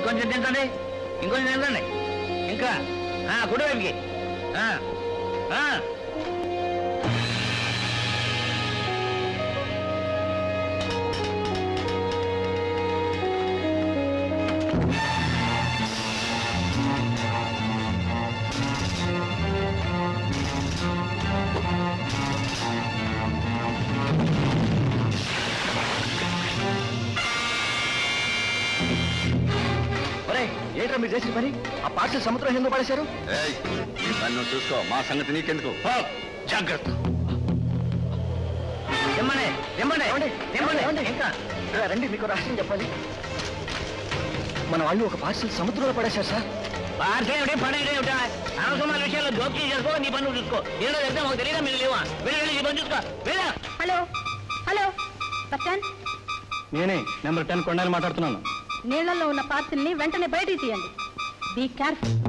ఇంకొంచెం తింటండి, ఇంకొంచెం తింటండి, ఇంకా కుడివైపుకి. ఏంట్రా మీరు చేసిన పని? ఆ పార్సల్ సముద్రం ఎందుకు పడేశారు? ఈ పని నువ్వు చూసుకో, మా సంగతి నీకెందుకు. జాగ్రత్త. ఇంకా రండి, మీకు రహస్యం చెప్పాలి. మన వాళ్ళు ఒక పార్సల్ సముద్రంలో పడేశారు సార్. పార్సల్ ఏమిటి, పడేయడం ఏమిటా? అనవసరమైన విషయాల్లో జోక్యం చేసుకో, నీ పనులు చూసుకో. ఏదో చెప్తే మాకు తెలియదా, మీరు లేవా? వెళ్ళి నీ పని చూసుకో. వెళ్ళా. హలో హలో పట్టాన్, నేనే నెంబర్ 10 కొండలు మాట్లాడుతున్నాను. నీళ్లలో ఉన్న పార్సిల్ని వెంటనే బయటికి తీయండి. Be careful.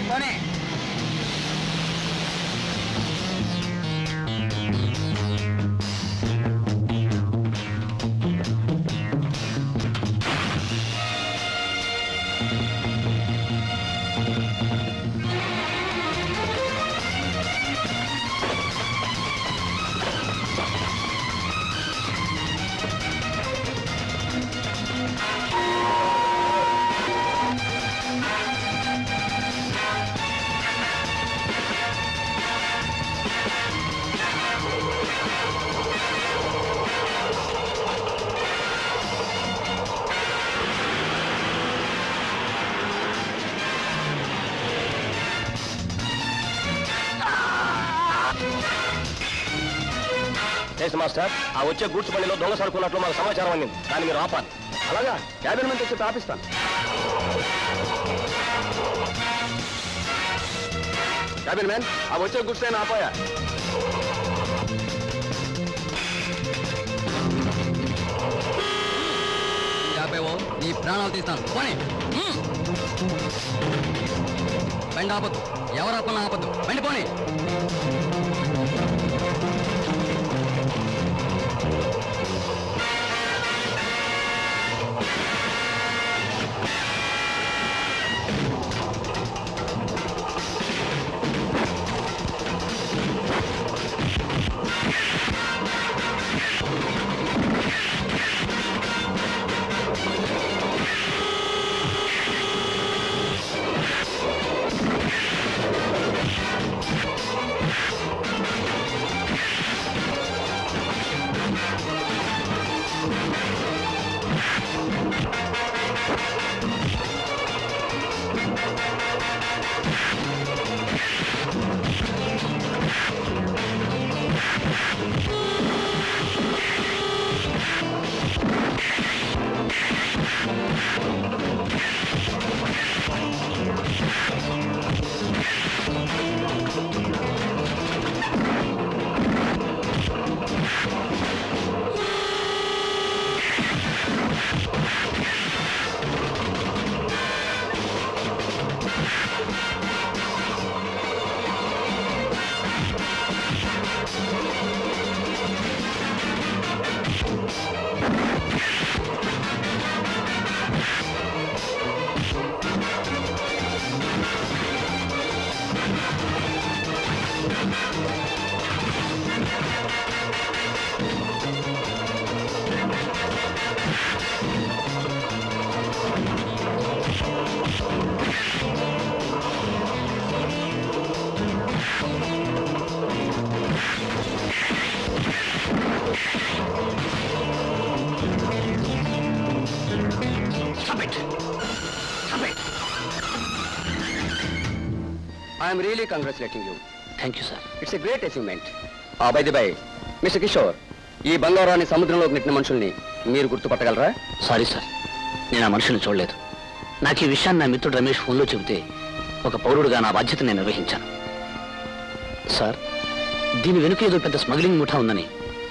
పోనీ మాస్టర్, ఆ వచ్చే గూడ్స్ బండిలో దొంగ సరుకున్నట్లు మాకు సమాచారం అందింది. దాన్ని మీరు ఆపాలి. అలాగా, క్యాబిన్ మంత్రి వచ్చి ఆపిస్తాను. క్యాబిన్ మ్యాన్, ఆ వచ్చే గూడ్స్ అయినా ఆపోయా. నీ ప్రాణాలు తీస్తాను. పోనీ బండి ఆపద్దు, ఎవరు ఆపన్నా ఆపద్దు. బండి పోనీ. Stop it! I'm really congratulating you. Thank you sir. It's a great achievement. By the by, mister Kishore, ఈ బంగారాన్ని సముద్రంలోకి నెట్టిన మనుషుల్ని మీరు గుర్తుపట్టగలరా? సారీ సార్, నేను ఆ మనుషుల్ని చూడలేదు. నాకు ఈ విషయాన్ని నా మిత్రుడు రమేష్ ఫోన్లో చెబితే ఒక పౌరుడుగా నా బాధ్యత నేను నిర్వహించాను. సార్, దీని వెనుక ఏదో పెద్ద స్మగ్లింగ్ ముఠా ఉందని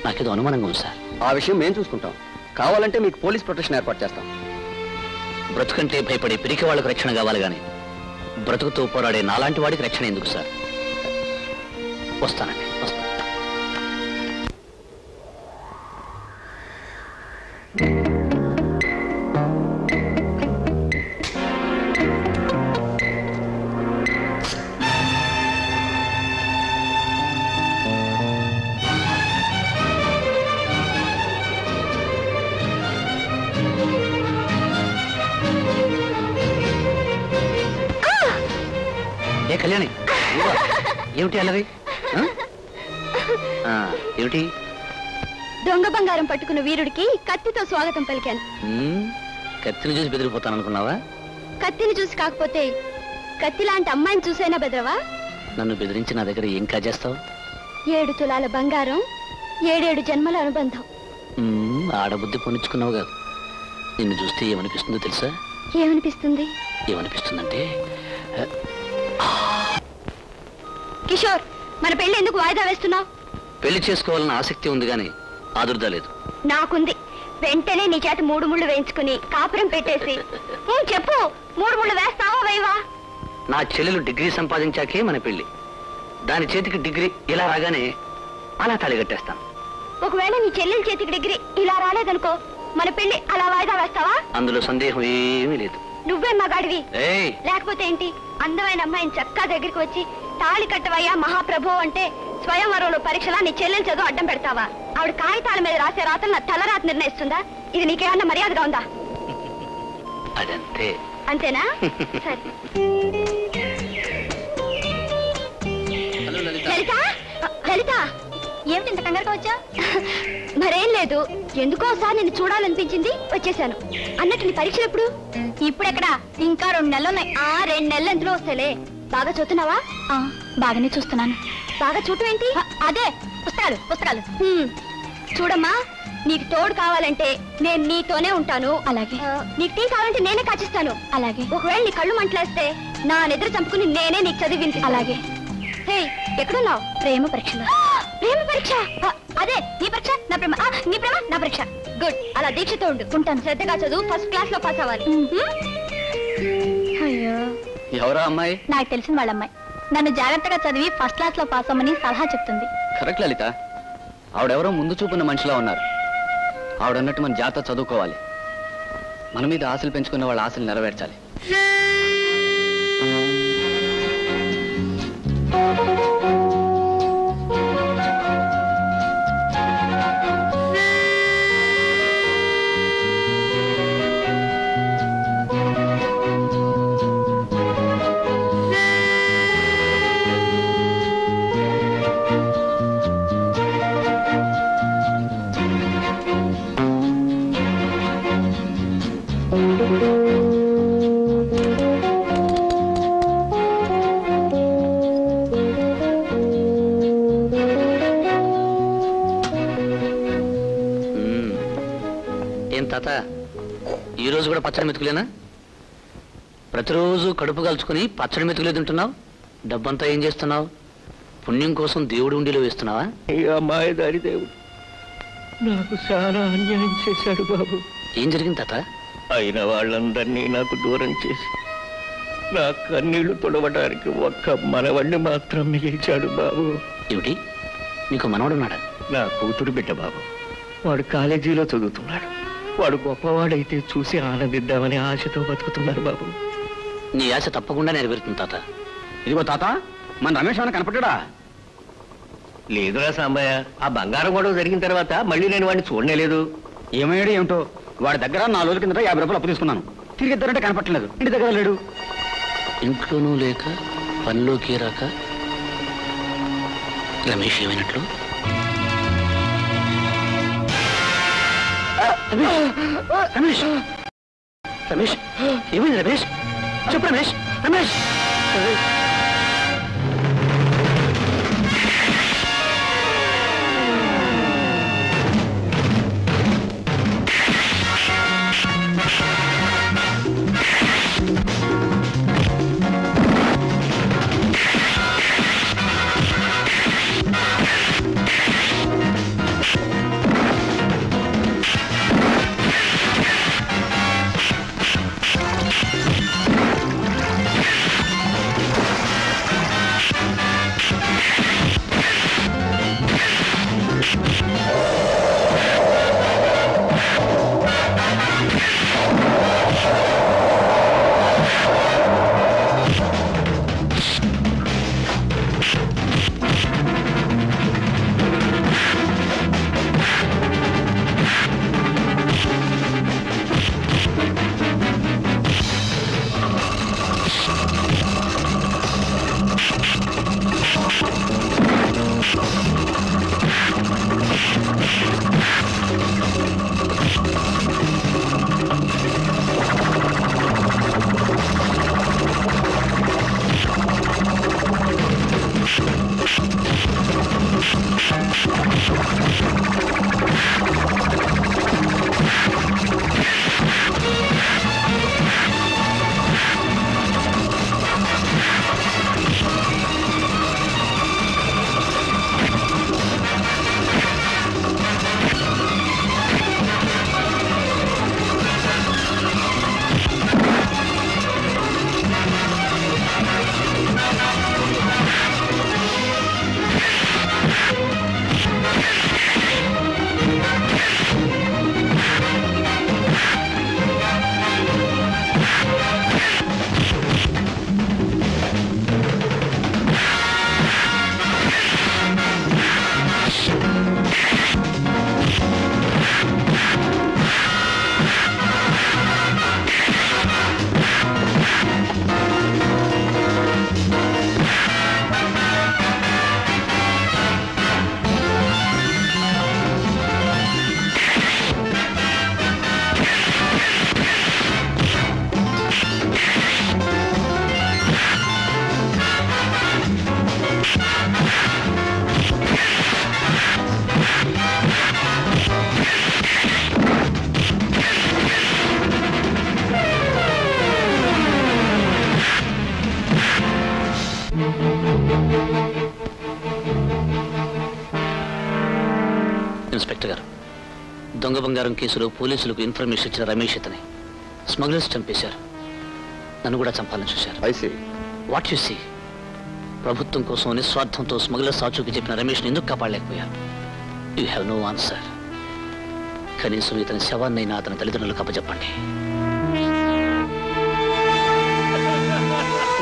నాకేదో అనుమానంగా ఉంది సార్. ఆ విషయం మేము చూసుకుంటాం. కావాలంటే మీకు పోలీస్ ప్రొటెక్షన్ ఏర్పాటు చేస్తాం. బ్రతుకంటే భయపడే పిరికి వాళ్ళకు రక్షణ కావాలి కానీ బ్రతుకుతో పోరాడే నాలాంటి వాడికి రక్షణ ఎందుకు సార్? వస్తానండి, వస్తాను. ఏ కళ్యాణి, ఏమిటి అల్లరి? ఏమిటి? దొంగ బంగారం పట్టుకున్న వీరుడికి కత్తితో స్వాగతం పలికాను. కత్తిని చూసి బెదిరిపోతాను అనుకున్నావా? కత్తిని చూసి కాకపోతే కత్తి లాంటి అమ్మాయిని చూసైనా బెదరవా? నన్ను బెదిరించి నా దగ్గర ఏం కాజేస్తావు? 7 తులాల బంగారం, 7 జన్మల అనుబంధం. ఆడబుద్ధి పొనిచ్చుకున్నావు కాదు. నిన్ను చూస్తే ఏమనిపిస్తుందో తెలుసా? ఏమనిపిస్తుంది? ఏమనిపిస్తుందంటే, కిషోర్, మన పెళ్లి ఎందుకు వాయిదా వేస్తున్నావు? పెళ్లి చేసుకోవాలన్న ఆసక్తి ఉంది కానీ ఆదుర్దా లేదు. నాకుంది. వెంటనే నీ చేత 3 ముళ్ళు వేయించుకుని కాపురం పెట్టేసి చెప్పు, 3 ముళ్ళు వేస్తావా వేయవా? నా చెల్లెలు డిగ్రీ సంపాదించాకే మన పెళ్లి. దాని చేతికి డిగ్రీ ఇలా రాగానే అలా తాళిగట్టేస్తాను. ఒకవేళ నీ చెల్లెల చేతికి డిగ్రీ ఇలా రాలేదనుకో, మన పెళ్లి అలా వాయిదా వేస్తావా? అందులో సందేహం ఏమీ లేదు. నువ్వే మగాడివి. ఏయ్, లేకపోతే ఏంటి? అందమైన అమ్మాయిని చక్కా దగ్గరికి వచ్చి తాళి కట్టవయ్యా మహాప్రభు అంటే స్వయంవరంలో పరీక్షలా నీ చెల్లెలు చదువు అడ్డం పెడతావా? ఆవిడ కాగితాల మీద రాసే రాతలు నా తలరాత నిర్ణయిస్తుందా? ఇది నీకేమన్నా మర్యాదగా ఉందా? అదంతే. అంతేనా? సరే. లలిత, లలిత, ఏమిటి ఇంత కంగారుగా వచ్చా? మరేం లేదు, ఎందుకోసారి నిన్ను చూడాలనిపించింది, వచ్చేసాను. అన్నట్టు నీ పరీక్షలు ఎప్పుడు? ఇప్పుడెక్కడా? ఇంకా 2 నెలలు ఉన్నాయి. 2 నెలలు ఎందులో వస్తాలే. బాగా చూస్తున్నావా? బాగానే చూస్తున్నాను. బాగా చూడటం ఏంటి? అదే పుస్తకాలు పుస్తకాలు. చూడమ్మా, నీకు తోడు కావాలంటే నేను నీతోనే ఉంటాను. అలాగే. నీకు టీ కావాలంటే నేనే కాచిస్తాను. అలాగే. ఒకవేళ నీ కళ్ళు మంటలేస్తే నా నిద్ర చంపుకుని నేనే నీకు చదివి వినిపిస్తాను. అలాగే. హే, ఎక్కడున్నావు? ప్రేమ పరీక్షలో. ప్రేమ పరీక్ష? అదే నీ పరీక్ష నా ప్రేమ, నీ ప్రేమ నా పరీక్ష. గుడ్, అలా దీక్షతో ఉండు. ఉంటాను. శ్రద్ధగా చదువు, ఫస్ట్ క్లాస్ లో పాస్ అవ్వాలి. అయ్యో, ఎవరా అమ్మాయి? నాకు తెలిసిన వాళ్ళ అమ్మాయి. నన్ను జాగ్రత్తగా చదివి ఫస్ట్ క్లాస్ లో పాస్ అవ్వమని సలహా చెప్తుంది. కరెక్ట్ లలిత, ఆవిడెవరో ముందు చూపున్న మనిషిలా ఉన్నారు. ఆవిడన్నట్టు మన జాగ్రత్త చదువుకోవాలి. మన మీద ఆశలు పెంచుకున్న వాళ్ళ ఆశలు నెరవేర్చాలి. ఏం తాత, ఈరోజు కూడా పచ్చడి మెతుకులేనా? ప్రతిరోజు కడుపు కలుచుకుని పచ్చడి మెతుకులే తింటున్నావు. డబ్బంతా ఏం చేస్తున్నావు? పుణ్యం కోసం దేవుడు ఉండిలో వేస్తున్నావా? మాయదారి దేవుడు నాకు చాలా అన్యాయం చేశాడు బాబు. ఏం జరిగింది తాత? అయిన వాళ్ళందరినీ నాకు దూరం చేసి నా కన్నీళ్లు తొడవడానికి ఒక్క మనవణ్ణి మాత్రం మిగిల్చాడు బాబు. ఏమిటి, నీకు మనవడున్నాడా? నా కూతురు బిడ్డ బాబు. వాడు కాలేజీలో చదువుతున్నాడు. వాడు గొప్పవాడైతే చూసి ఆనందిద్దామని ఆశతో బతుకుతున్నారు బాబు. నీ ఆశ తప్పకుండా నెరవేరుతుంది తాత. ఇదిగో తాత, మన రమేష్ ఏమైనా కనపడ్డా? లేదురా సాంబయ్య, ఆ బంగారం గొడవ జరిగిన తర్వాత మళ్ళీ నేను వాడిని చూడలేదు. ఏమయ్యాడు ఏమిటో. వాడి దగ్గర 4 రోజుల కిందట 50 రూపాయలు అప్పు తీసుకున్నాను. తిరిగి ఇద్దరంటే కనపట్టలేదు. ఇంటి దగ్గర లేడు. ఇంట్లోనూ లేక పనిలోకి రాక రమేష్ ఏమైనట్లు? రమేష్, రమేష్ ఏమైంది? రమేష్ చెప్పు. రమేష్, రమేష్ బంగారం కేసులో పోలీసులకు ఇన్ఫర్మేషన్ ఇచ్చిన రమేష్ ఇతని స్మగ్లర్స్ చంపేశారు. నన్ను కూడా చంపాలని చూశారు. What you see? ప్రభుత్వం కోసం నిస్వార్థంతో స్మగ్లర్స్ ఆచూకీ చెప్పిన రమేష్ని ఎందుకు కాపాడలేకపోయారు? You have no answer. కనీసం ఇతని శవాన్నైనా అతని తల్లిదండ్రులకు అప్పచెప్పండి.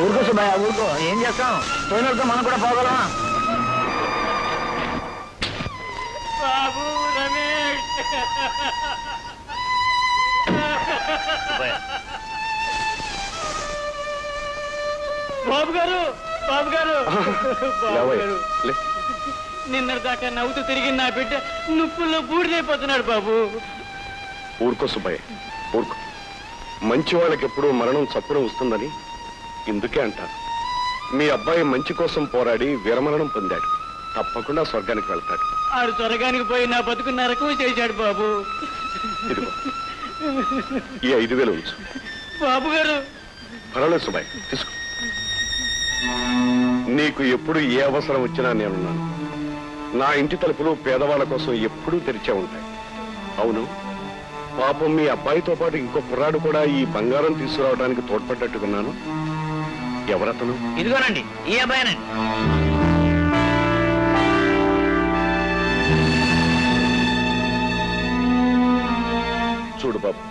ఊరుకో సుబ్బయ్య, ఊరుకో. ఏం చేస్తాం? పోయినతో మనం కూడా పోగలమా? బాబు రమేష్, బాబు గారు, బాబు గారు, బాబు గారు, నిన్నటిదాకా నవ్వుతూ తిరిగి నా బిడ్డ నుప్పుల్లో బూడిదైపోతున్నాడు బాబు. ఊరుకో సుబ్బయ్య, ఊరుకో. మంచి వాళ్ళకి ఎప్పుడూ మరణం చప్పున వస్తుందని ఇందుకే అంటారు. మీ అబ్బాయి మంచి కోసం పోరాడి విరమరణం పొందాడు. తప్పకుండా స్వర్గానికి వెళ్తాడు. ఆడు స్వర్గానికి పోయి నా బతుకు నరకం చేశాడు బాబు. ఇదిగో ఈ 5,000 ఉంచు. బాబు గారు, పర్వాలేదు సుబ్బయ్య, తీసుకో. నీకు ఎప్పుడు ఏ అవసరం వచ్చినా నేనున్నాను. నా ఇంటి తలుపులు పేదవాళ్ళ కోసం ఎప్పుడూ తెరిచే ఉంటాయి. అవును, పాపం మీ అబ్బాయితో పాటు ఇంకో కుర్రాడు కూడా ఈ బంగారం తీసుకురావడానికి తోడ్పడ్డట్టుకున్నాను. ఎవరతను? ఇదిగోనండి, ఈ అబ్బాయినండి. చూడు బాబు,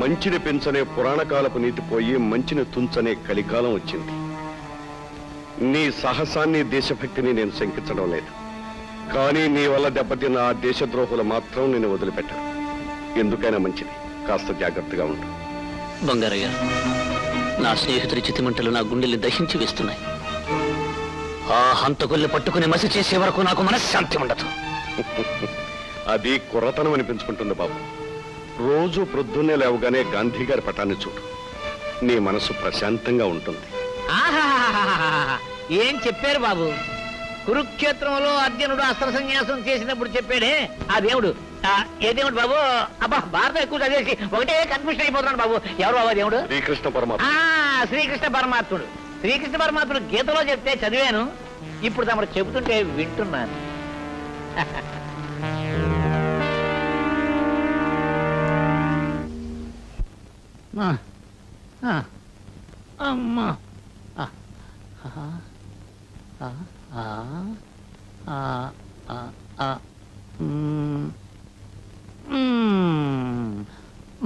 మంచిని పెంచనే పురాణకాలపు నీతి పోయి మంచిని తుంచనే కలికాలం వచ్చింది. నీ సాహసాన్ని దేశభక్తిని నేను శంకించడం లేదు. కానీ నీ వల్ల దెబ్బతిన్న ఆ దేశద్రోహులు మాత్రం నేను వదిలిపెట్టాను. ఎందుకైనా మంచిది, కాస్త జాగ్రత్తగా ఉండు. బంగారయ్య, నా స్నేహితుడి చితిమంటలు నా గుండెల్ని దహించి వేస్తున్నాయి. ఆ హంతకుల్ని పట్టుకుని మసి చేసే వరకు నాకు మనశ్శాంతి ఉండదు. అది కుర్రతనం అనిపించుకుంటుంది బాబు. రోజు ప్రొద్దున్నే లేవగానే గాంధీ గారి పటాన్ని చూడు. నీ మనసు ప్రశాంతంగా ఉంటుంది. ఏం చెప్పారు బాబు? కురుక్షేత్రంలో అర్జునుడు అస్త్ర సన్యాసం చేసినప్పుడు చెప్పాడే ఆ దేవుడు. ఏ దేవుడు బాబు? అబ్బా, భారతం ఎక్కువ చదివేసి ఒకటే కన్ఫ్యూషన్ అయిపోతున్నాడు బాబు. ఎవరు బాబా దేవుడు? శ్రీకృష్ణ పరమాత్మ. శ్రీకృష్ణ పరమాత్ముడు. శ్రీకృష్ణ పరమాత్ముడు గీతలో చెప్తే చదివాను, ఇప్పుడు తమరు చెబుతుంటే వింటున్నాను. అమ్మా,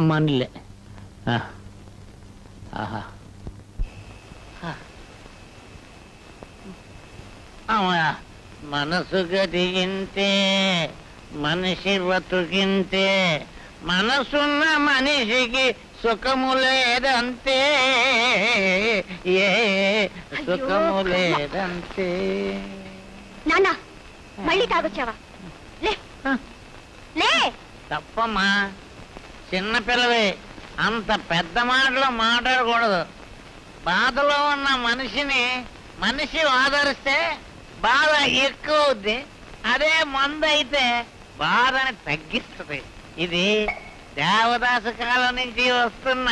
మనలే మనసు గదిగింతే మనిషి బతుకింతే, మనసున్న మనిషికి సుఖము లేదంతే, ఏ సుఖము లేదంతే. నాన్న, మళ్ళీ తాగొచ్చావా? లే లే. తప్పమ్మా, చిన్నపిల్లవే, అంత పెద్ద మాటలు మాట్లాడకూడదు. బాధలో ఉన్న మనిషిని మనిషి ఆదరిస్తే బాధ ఎక్కువ అవుద్ది. అదే మందు అయితే బాధని తగ్గిస్తుంది. ఇది దేవదాస కాలం నుంచి వస్తున్న.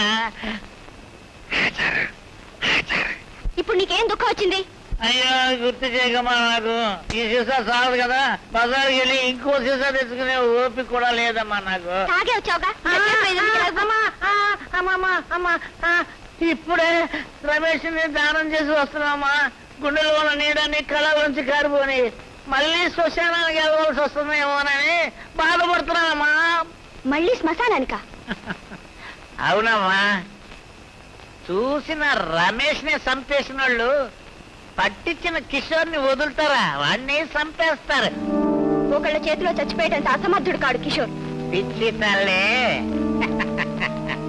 ఇప్పుడు నీకేం దుఃఖం వచ్చింది? అయ్యో, గుర్తు చేయకమ్మా. నాకు ఈ సీసా చాలదు కదా, బజార్కి వెళ్ళి ఇంకో సీసా తెచ్చుకునే ఓపిక కూడా లేదమ్మా నాకు. తాగే వచ్చావుగా. ఇప్పుడే రమేష్ ని దానం చేసి వస్తున్నామా. గుండెలో ఉన్న నీడని కళ నుంచి కారిపోని మళ్ళీ శ్మశానానికి వెళ్ళవలసి వస్తుందేమోనని బాధపడుతున్నానమ్మా. మళ్ళీ శ్మశానానికా? అవునమ్మా. చూసిన రమేష్ ని చంపేసిన వాళ్ళు పట్టించిన కిషోర్ ని వదులుతారా? వాడిని చంపేస్తారు. ఒకళ్ళ చేతిలో చచ్చిపోయేటంత అసమర్థుడు కాడు కిషోర్. పిచ్చి తల్లి,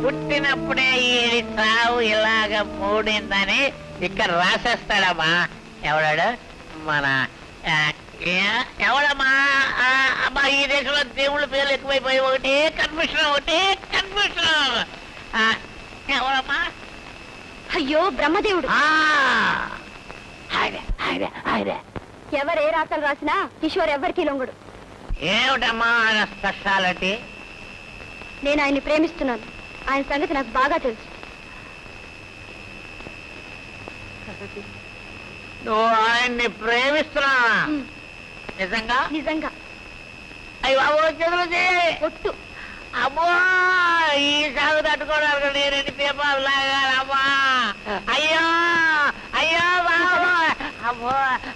పుట్టినప్పుడే ఈ సావు ఇలాగ మూడిందని ఇక్కడ రాసేస్తాడమ్మా. ఎవడాడు? మన ఎవడమ్మా? అమ్మా, ఈ దేశంలో దేవుళ్ళ పేర్లు ఎక్కువైపోయి ఒకటి కన్ఫ్యూషన్, ఒకటి కన్ఫ్యూషన్. ఎవడమ్మా? అయ్యో, బ్రహ్మదేవుడు. ఆయనే. ఎవరు ఏ రాతలు రాసినా కిషోర్ ఎవరికి లొంగుడు. ఏమిటమ్మా ఆయన స్పెషాలిటీ? నేను ఆయన్ని ప్రేమిస్తున్నాను. ఆయన సంగతి నాకు బాగా తెలుసు. నువ్వు ఆయన్ని ప్రేమిస్తున్నావా? నిజంగా? నిజంగా. అయ్యి బాబు చేతులు ఒట్టు. అమ్మో ఈ సాగు తట్టుకోవడానికి నేను ఎన్ని పేపర్లు లాగాలమ్మా. అయ్యో అయ్యో బాబు అమ్మో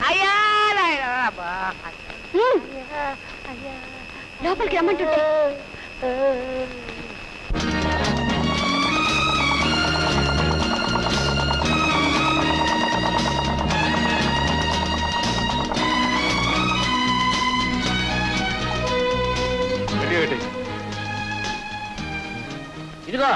అయ్యో అమ్మా. లోపలికి రమ్మంటుంటే ఇదిగో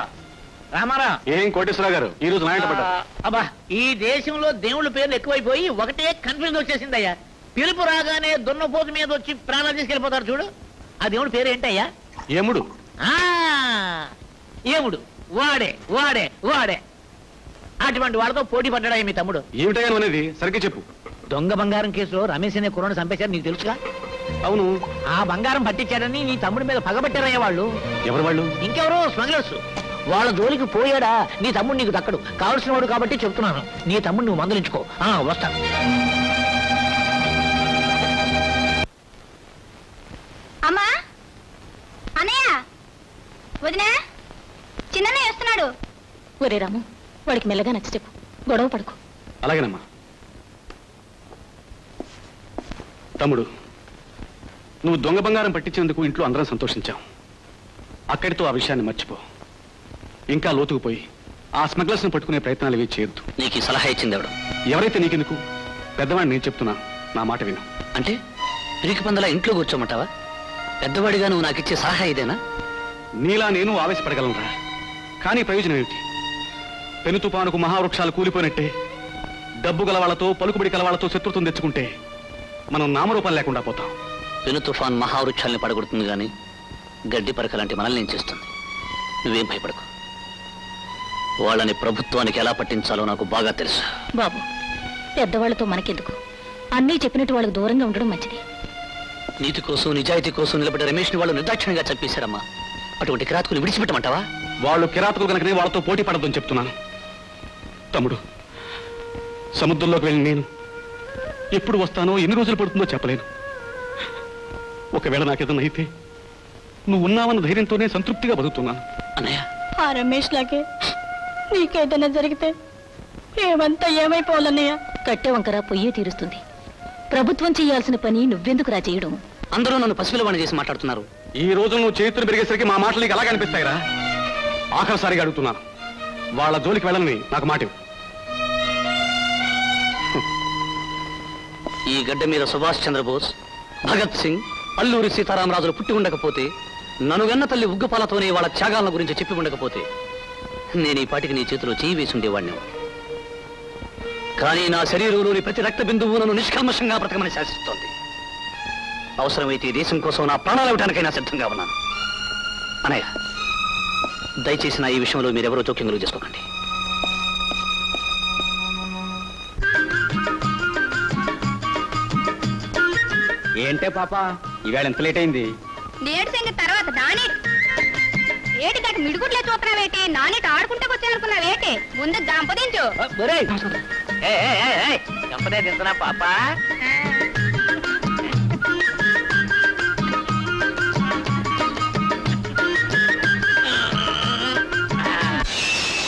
రామారావు. ఏం కోటేశ్వరరావు గారు ఈ రోజు నాయట పడ్డా? అబ్బా ఈ దేశంలో దేవుళ్ళ పేర్లు ఎక్కువైపోయి ఒకటే కన్ఫ్యూజన్ వచ్చేసిందయ్యా. పిలుపు రాగానే దున్నపోతు మీద వచ్చి ప్రాణాలు తీసుకెళ్ళిపోతారు చూడు, ఆ దేవుడి పేరు ఏంటయ్యా? ఏముడు. ఏముడు. వాడే వాడే వాడే. అటువంటి వాళ్ళతో పోటీ పడ్డాడా మీ తమ్ముడు? ఏమిటయ్యా అనేది సరిగ్గా చెప్పు. దొంగ బంగారం కేసులో రమేష్ అనే కుర్రను చంపేశారు, నీకు తెలుసుగా? అవును. ఆ బంగారం పట్టించాడని నీ తమ్ముడి మీద పగబట్టారయ్యా వాళ్ళు. ఎవరు వాళ్ళు? ఇంకెవరో స్మగ్లర్స్. వాళ్ళ జోలికి పోయాడా నీ తమ్ముడు నీకు దక్కడు. కావలసిన వాడు కాబట్టి చెప్తున్నాను, నీ తమ్ముడు నువ్వు మందలించుకో. వస్తా. అమ్మా, అన్నయ్య, వదినా, చిన్నయ్య వస్తున్నాడు. ఒరే రాము, వాడికి మెల్లగా నచ్చ చెప్పు, గొడవ పడుకో. అలాగేనమ్మా. తమ్ముడు, నువ్వు దొంగ బంగారం పట్టించేందుకు ఇంట్లో అందరం సంతోషించాం. అక్కడితో ఆ విషయాన్ని మర్చిపో. ఇంకా లోతుకుపోయి ఆ స్మగ్లర్స్ని పట్టుకునే ప్రయత్నాలు ఇవి చేయొద్దు. నీకు ఈ సలహా ఇచ్చింది ఎవడు? ఎవరైతే నీకెందుకు, పెద్దవాడిని నేను చెప్తున్నా, నా మాట విను. అంటే పిరికి పందలా ఇంట్లో కూర్చోమంటావా? పెద్దవాడిగా నువ్వు నాకు ఇచ్చే సలహా ఇదేనా? నీలా నేను ఆవేశపడగలనురా, కానీ ప్రయోజనం ఏమిటి? పెను తుపానుకు మహావృక్షాలు కూలిపోయినట్టే డబ్బు గలవాళ్లతో పలుకుబడి కలవాళ్లతో శత్రుత్వం తెచ్చుకుంటే మనం నామరూపం లేకుండా పోతాం. పెను తుఫాన్ మహావృక్షాల్ని పడగొడుతుంది గాని గడ్డి పరకలాంటి మనల్ని ఏం చేస్తుంది? నువ్వేం భయపడకు. వాళ్ళని ప్రభుత్వానికి ఎలా పట్టించాలో నాకు బాగా తెలుసు. బాబు, పెద్దవాళ్లతో మనకెందుకు? అన్నీ చెప్పినట్టు వాళ్ళకు దూరంగా ఉండడం మంచిది. నీతి కోసం నిజాయితీ కోసం నిలబడ్డ రమేష్ని వాళ్ళు నిర్దాక్షిణ్యంగా చంపేశారమ్మా. అటువంటి కిరాతకులు విడిచిపెట్టమంటావా? వాళ్ళు కిరాతకులు కనుకనే వాళ్ళతో పోటీ పడద్దని చెప్తున్నాను. తమ్ముడు, సముద్రంలోకి వెళ్ళి నేను ఎప్పుడు వస్తానో ఎన్ని రోజులు పడుతుందో చెప్పలేను. ఒకవేళ నాకేదన్నా అయితే నువ్వు ఉన్నావన్న ధైర్యంతోనే సంతృప్తిగా బతుకుతున్నాను. అన్నయ్య, ఆ రమేష్ లాగే నీకేదైనా జరిగితే ఏమంతా ఏమైపోవాలన్నయ్య? కట్టె వంకర పొయ్యే తీరుస్తుంది. ప్రభుత్వం చేయాల్సిన పని నువ్వెందుకురా చేయడం? అందరూ నన్ను పసిపిల్లవాణి చేసి మాట్లాడుతున్నారు. ఈ రోజు నువ్వు చేతులు పెరిగేసరికి మా మాటలు నీకు అలాగే అనిపిస్తాయిరా. ఆఖరిసారిగా అడుగుతున్నాను, వాళ్ళ జోలికి వెళ్ళని నాకు మాట ఇవ్వు. ఈ గడ్డ మీద సుభాష్ చంద్రబోస్, భగత్ సింగ్, అల్లూరి సీతారామరాజులు పుట్టి ఉండకపోతే, ననుగన్న తల్లి ఉగ్గుపాలతోనే వాళ్ళ త్యాగాల గురించి చెప్పి ఉండకపోతే నేను ఈ పాటికి నీ చేతిలో చేయి వేసి ఉండేవాడిని. కానీ నా శరీరంలోని ప్రతి రక్త బిందువు నన్ను నిష్కల్మషంగా బ్రతకమని శాసిస్తోంది. అవసరమైతే దేశం కోసం నా ప్రాణాలు ఇవ్వడానికైనా సిద్ధంగా ఉన్నాను. అనయ్య, దయచేసి నా ఈ విషయంలో మీరెవరో జోక్యం కలుగు చేసుకోకండి. ఏంటే పాప, ఈవేళ ఎంత లేట్ అయింది? నేడు సంగతి తర్వాత నాని ఏటి దాటి మిడుగుట్లే చూస్తున్నావేటి? నానేటి ఆడుకుంటే వచ్చానుకున్నావేటి? ముందు గంపదించు. కంపనే తింటున్నా పాప.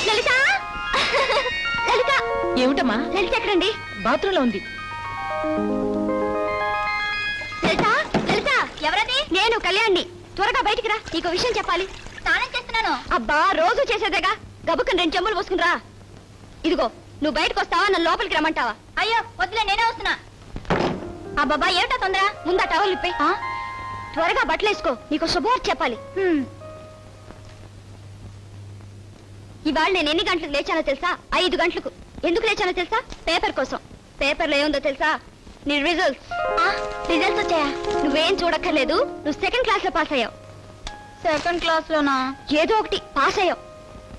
లలిత, లలిత. ఏమిటమ్మా? లలిత ఎక్కడండి? బాత్రూంలో ఉంది. లలిత, లలిత. ఎవరది? నేను కళ్యాణ్ని. త్వరగా బయటికి రా, నీకు విషయం చెప్పాలి. స్నానం చేస్తున్నాను. అబ్బా, రోజు చేసేదేగా, గబుక్కని 2 చెంబులు పోసుకుని రా. ఇదిగో, నువ్వు బయటకు వస్తావా, నన్ను లోపలికి రమ్మంటావా? అయ్యో వద్దులే, నేనే వస్తున్నా. అబ్బాబా, ఏమిటా తొందర? ముందా టవల్ ఇప్పి. త్వరగా బట్టలు వేసుకో, నీకు శుభవార్త చెప్పాలి. ఇవాళ నేను ఎన్ని గంటలకు లేచానో తెలుసా? 5 గంటలకు. ఎందుకు లేచానో తెలుసా? పేపర్ కోసం. పేపర్లో ఏముందో తెలుసా? నీ రిజల్ట్స్. రిజల్ట్స్ వచ్చాయా? నువ్వేం చూడక్కర్లేదు, నువ్వు 2nd క్లాస్ లో పాస్ అయ్యావు. 2nd క్లాస్ లోనా? ఏదో ఒకటి పాస్ అయ్యావు.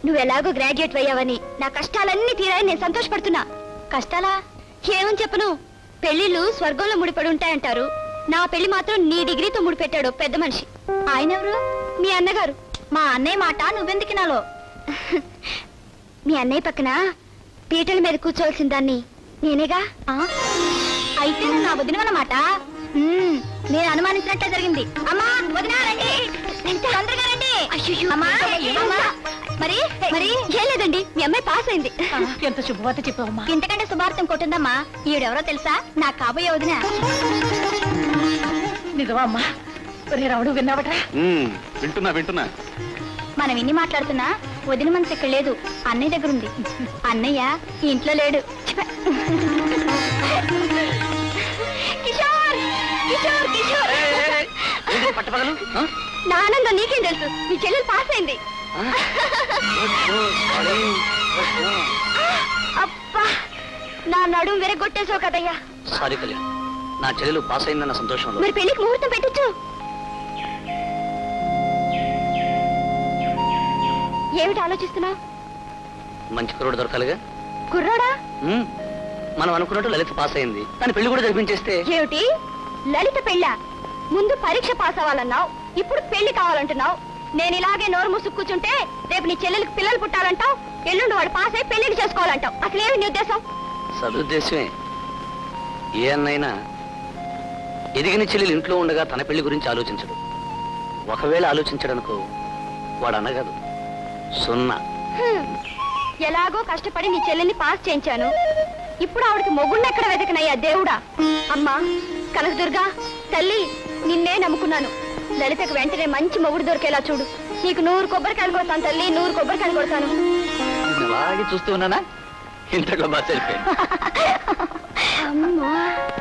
నువ్వు ఎలాగో గ్రాడ్యుయేట్ అయ్యావని, నా కష్టాలన్నీ తీరాయని నేను సంతోషపడుతున్నా. కష్టాలా? ఏమని చెప్పను? పెళ్లిళ్ళు స్వర్గంలో ముడిపడి ఉంటాయంటారు. నా పెళ్లి మాత్రం నీ డిగ్రీతో ముడిపెట్టాడు పెద్ద మనిషి. ఆయన ఎవరు? మీ అన్నగారు. మా అన్నయ్య మాట నువ్వెందుకు నాలో? మీ అన్నయ్య పక్కన పీటల మీద కూర్చోవలసిన దాన్ని నేనేగా. అయితే నా వదినమన్నమాట. నేను అనుమానించినట్టే జరిగింది. అమ్మా వదినా రండి, తొందరగా రండి. అమ్మా అమ్మా, మరి మరి ఏం లేదండి, మీ అమ్మాయి పాస్ అయింది. ఎంత శుభవార్త చెప్పావమ్మా. ఇంతకంటే శుభార్థం కొట్టిందమ్మా. ఈవిడెవరో తెలుసా? నా కాబోయే వదిన. నిజమా అమ్మా? రావుడు విన్నావట? వింటున్నా. మనం ఇన్ని మాట్లాడుతున్నా వదిన మనసు ఇక్కడ లేదు, అన్నయ్య దగ్గర ఉంది. అన్నయ్య ఇంట్లో లేడు. కిషోర్ కిషోర్ కిషోర్, పట్టపగలు నా ఆనందం నీకేం తెలుసు? మీ చెల్లెలు పాస్ అయింది. అబ్బా, నా నడుము విరగొట్టేసావు కదయ్యా. సారీ కళ్యాణ్, నా చెల్లెలు పాస్ అయిందన్న సంతోషంలో. మరి పెళ్లికి ముహూర్తం పెట్టచ్చు. ఏమిటి ఆలోచిస్తున్నా? మంచి కుర్రోడు దొరకాలిగా. కుర్రోడా? మనం అనుకున్నట్టు లలిత పాస్ అయింది, దాని పెళ్లి కూడా జరిపించేస్తే. ఏమిటి లలిత పెళ్ళా? ముందు పరీక్ష పాస్ అవ్వాలన్నావు, ఇప్పుడు పెళ్లి కావాలంటున్నావు. నేను ఇలాగే నోరు మూసుకు కూర్చుంటే రేపు నీ చెల్లెలికి పిల్లలు పుట్టాలంటావు, ఎల్లుండి వాడు పాస్ అయి పెళ్లికి చేసుకోవాలంటావు. అసలు ఏమి నీ ఉద్దేశం? సదుద్దేశమే. ఏ అన్నైనా ఎదిగిన చెల్లెలు ఇంట్లో ఉండగా తన పెళ్లి గురించి ఆలోచించడు. ఒకవేళ ఆలోచించడనుకో వాడు అన్నగాదు, సున్నా. ఎలాగో కష్టపడి నీ చెల్లెల్ని పాస్ చేయించాను, ఇప్పుడు ఆవిడకి మొగుణ్ణెక్కడ వెతకనయ్యా దేవుడా. అమ్మా కనకదుర్గా తల్లి, నిన్నే నమ్ముకున్నాను. లలితకు వెంటనే మంచి మొగుడు దొరికేలా చూడు. నీకు 100 కొబ్బరికాయలు కొడతాను తల్లి, 100 కొబ్బరికాయలు కొడతాను. అలాగే చూస్తూ ఉన్నానా, ఇంతలో బస్ వెళ్ళిపోయింది.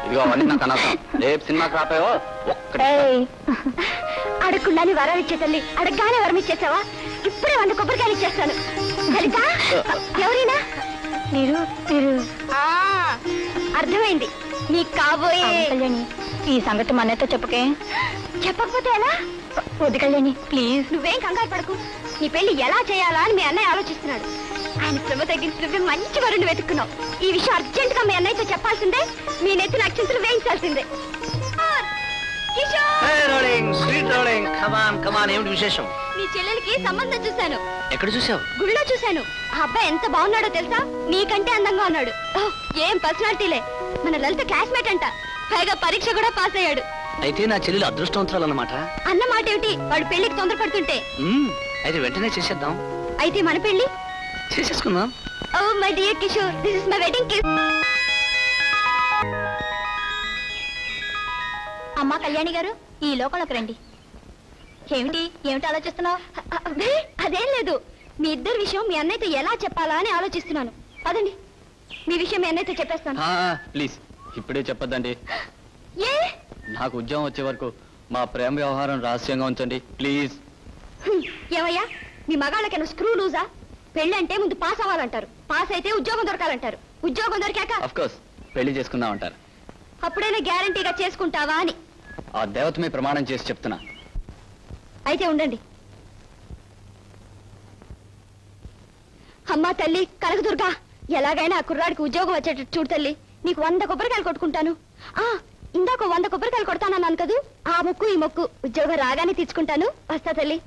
ఇదిగో అవన్నీ నాకు అనవసరం. రేపు సినిమాకి రాపాయో అడగకుండానే వరాలు ఇచ్చే తల్లి, అడగగానే వరం ఇచ్చేసావా? ఇప్పుడే 100 కొబ్బరికాయలు ఇచ్చేస్తాను. లలిత ఎవరైనా మీరు మీరు అర్థమైంది. నీకు కాబోయే కళ్యాణి, ఈ సంగతి మా అన్నయ్యతో చెప్పకే. చెప్పకపోతే ఎలా? వద్దు కళ్యాణి ప్లీజ్. నువ్వేం కంగారు పడకు. నీ పెళ్లి ఎలా చేయాలా అని మీ అన్నయ్య ఆలోచిస్తున్నాడు. ఆయన శ్రమ తగ్గించి నువ్వే మంచి వరుణ్ణి వెతుక్కున్నావు. ఈ విషయం అర్జెంట్ గా మీ అన్నయ్యతో చెప్పాల్సిందే. మీ నెత్తిన అక్షంతలు వేయించాల్సిందే. ఏమిటి విశేషం? నీ చెల్లెలికి సంబంధం చూశాను. ఎక్కడ చూసావు? గుళ్ళో చూశాను. ఆ అబ్బాయి ఎంత బాగున్నాడో తెలుసా? నీకంటే అందంగా ఉన్నాడు. ఏం పర్సనాలిటీలే. మన లలిత క్లాస్మేట్ అంట, పైగా పరీక్ష కూడా పాస్ అయ్యాడు. అయితే నా చెల్లెలు అదృష్టవంతురాలు అన్నమాట. అన్న మాట ఏమిటి? వాడు పెళ్లికి తొందరపడుతుంటే. అయితే వెంటనే చేసేద్దాం. అయితే మన పెళ్లి చేసేసుకుందాం. Oh my dear Kishore, this is my wedding kiss. అమ్మా కళ్యాణి గారు, ఈ లోకంలోకి రండి. ఏమిటి ఆలోచిస్తున్నావు? అదేం లేదు. మీ ఇద్దరి విషయం మీ అన్నయ్యతో ఎలా చెప్పాలా అని ఆలోచిస్తున్నాను. పదండి, మీ విషయం మీ అన్నయ్యతో చెప్పేస్తాను. ప్లీజ్ ఇప్పుడే చెప్పొద్దండి. ఏ? నాకు ఉద్యోగం వచ్చే వరకు మా ప్రేమ వ్యవహారం రహస్యంగా ఉంచండి ప్లీజ్. ఏమయ్యా, మీ మగాళ్ళకైనా స్క్రూ లూజా? పెళ్ళంటే ముందు పాస్ అవ్వాలంటారు, పాస్ అయితే ఉద్యోగం దొరకాలంటారు, ఉద్యోగం దొరికాక ఆఫ్ కోర్స్ పెళ్లి చేసుకుందాం అంటారు. అప్పుడైనా గ్యారంటీగా చేసుకుంటావా అని. ఆ దేవత మీ ప్రమాణం చేసి చెప్తున్నా. అయితే ఉండండి. అమ్మా తల్లి కనకదుర్గా, ఎలాగైనా ఆ కుర్రాడికి ఉద్యోగం వచ్చేటట్టు చూడు తల్లి. నీకు 100 కొబ్బరికాయలు కొట్టుకుంటాను. ఇందాక 100 కొబ్బరికాయలు కొడతానన్నాను కదూ, ఆ మొక్కు ఈ మొక్కు ఉద్యోగం రాగానే తీసుకుంటాను. వస్తా తల్లి.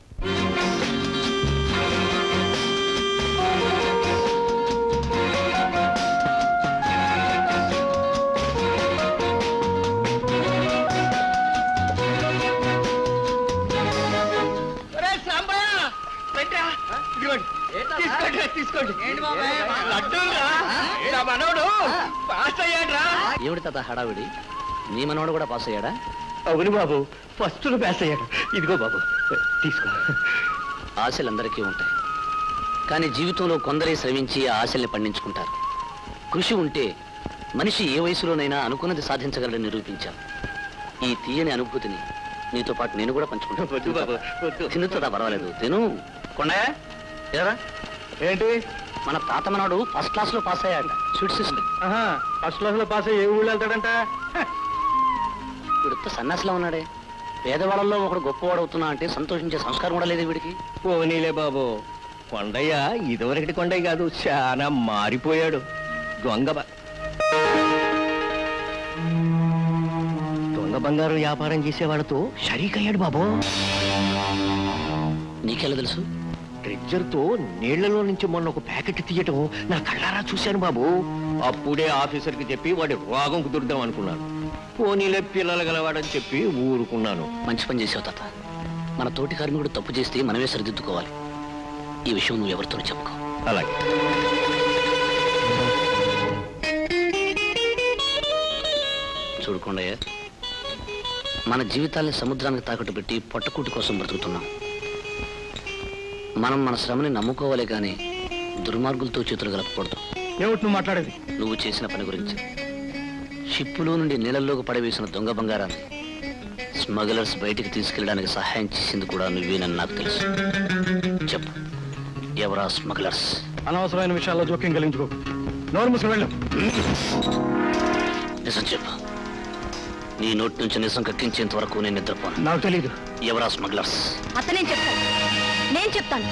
ఏమిటి తాత హడావిడి? నీ మనవాడు కూడా పాస్ అయ్యాడా? అవును బాబు, ఫస్ట్ పాస్ అయ్యాడు. ఇదిగో బాబు తీసుకో. ఆశలందరికీ ఉంటాయి, కానీ జీవితంలో కొందరే శ్రమించి ఆ ఆశల్ని పండించుకుంటారు. కృషి ఉంటే మనిషి ఏ వయసులోనైనా అనుకున్నది సాధించగలని నిరూపించాం. ఈ తీయని అనుభూతిని నీతో పాటు నేను కూడా పంచుకుంటాను. తిన్నుతుందా? పర్వాలేదు, తిను. కొండయా ఏరా, ఏంటి మన తాత మనవాడు ఫస్ట్ క్లాస్ లో పాస్ అయ్యాట. Sweet system. ఫస్ట్ క్లాస్ లో పాస్ అయ్యి ఏ ఊళ్ళో వెళ్తాడంట? ఇప్పుడు సన్యాసిలో ఉన్నాడే. పేదవాళ్ళలో ఒకడు గొప్పవాడు అవుతున్నా అంటే సంతోషించే సంస్కారం కూడా లేదు వీడికి. పోనీలే బాబు, కొండయ్య ఇదివరకటి కొండయ్య కాదు, చాలా మారిపోయాడు. దొంగ బంగారం వ్యాపారం చేసేవాడితో షరీకయ్యాడు బాబు. నీకెలా తెలుసు? ట్రెజర్తో నీళ్లలో నుంచి మొన్న ఒక ప్యాకెట్ తీయటం నా కళ్ళారా చూశాను బాబు. అప్పుడే ఆఫీసర్కి చెప్పి వాడి రోగం కుదురుద్దాం అనుకున్నాను. పోనీలే పిల్లలు గలవాడని చెప్పి ఊరుకున్నాను. మంచి పని చేసావు తాత. మన తోటి కార్మికుడు తప్పు చేస్తే మనమే సరిదిద్దుకోవాలి. ఈ విషయం నువ్వు ఎవరితోనూ చెప్పుకో. అలాగే. చూడకుండయ్య, మన జీవితాల్ని సముద్రానికి తాకట్టు పెట్టి పొట్టకూటి కోసం బ్రతుకుతున్నాం. మనం మన శ్రమని నమ్ముకోవాలి కానీ దుర్మార్గులతో చేతులు గలపకూడదు. ఏమిటి నువ్వు మాట్లాడేది? నువ్వు చేసిన పని గురించి. షిప్పులో నుండి నీళ్ళల్లోకి పడవేసిన దొంగ బంగారాన్ని స్మగ్లర్స్ బయటికి తీసుకెళ్ళడానికి సహాయం చేసింది కూడా నువ్వేనని నాకు తెలుసు. చెప్పు, ఎవరా స్మగ్లర్స్? అనవసరమైన విషయాల్లో జోక్యం కలిగించుకో. నోరు మూసుకు వెళ్ళు. నిజం చెప్పు. నీ నోటి నుంచి నిజం కక్కించేంత వరకు నేను నిద్రపోను. నాకు తెలీదు. ఎవరా స్మగ్లర్స్? అతనే చెప్తాను. నేను చెప్తాను.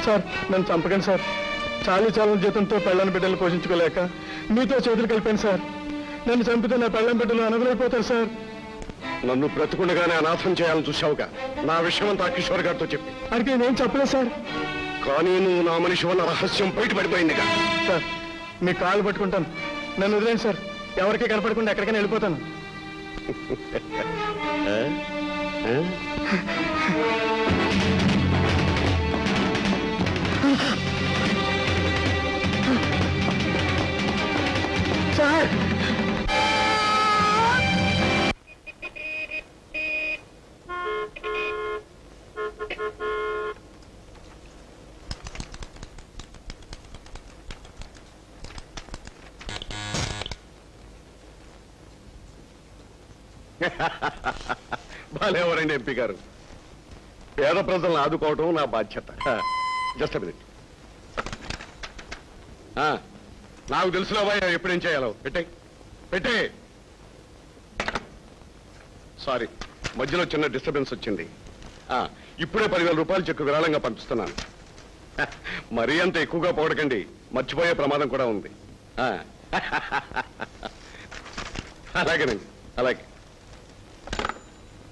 సార్, నన్ను చంపకండి సార్. చాలా జీతంతో పెళ్ళని బిడ్డలు పోషించుకోలేక మీతో చేతులు కలిపాను సార్. నన్ను చంపితే నా పెళ్ళం బిడ్డలు అనగలైపోతారు సార్. నన్ను బ్రతుకుండగానే అనాథం చేయాలని చూశావుగా. నా విషయం అంతా కిషోర్ గారితో చెప్పి. అడిగి నేను చెప్పలేదు సార్. కానీ నువ్వు నా మనిషి వల్ల రహస్యం బయటపడిపోయిందిగా. సార్, మీ కాళ్ళు పట్టుకుంటాను. నన్ను వదిలేండి సార్. ఎవరికీ కనపడకుండా ఎక్కడికైనా వెళ్ళిపోతాను. సార్, బాలేవరండి ఎంపీ గారు. పేద ప్రజలను ఆదుకోవటం నా బాధ్యత. Just minute. నాకు తెలుసులో ఎప్పుడేం చేయాలో పెట్టే. సారీ, మధ్యలో చిన్న డిస్టర్బెన్స్ వచ్చింది. ఇప్పుడే 10,000 రూపాయలు చెక్కు విరాళంగా పంపిస్తున్నాను. మరీ అంత ఎక్కువగా పోవడకండి, మర్చిపోయే ప్రమాదం కూడా ఉంది. అలాగేనండి, అలాగే.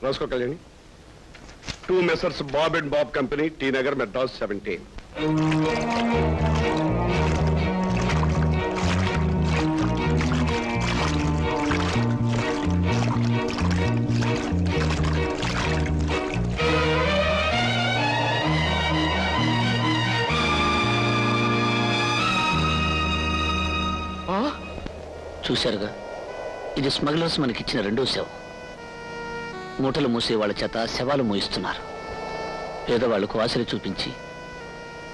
రాసుకో Kalyani. 2 Messrs Bob and Bob company, T Nagar, Madras 17. చూశారుగా, ఇది స్మగ్లర్స్ మనకిచ్చిన రెండో శవం. మూటలు మూసే వాళ్ళ చేత శవాలు మోయిస్తున్నారు. పేదవాళ్లకు ఆశలు చూపించి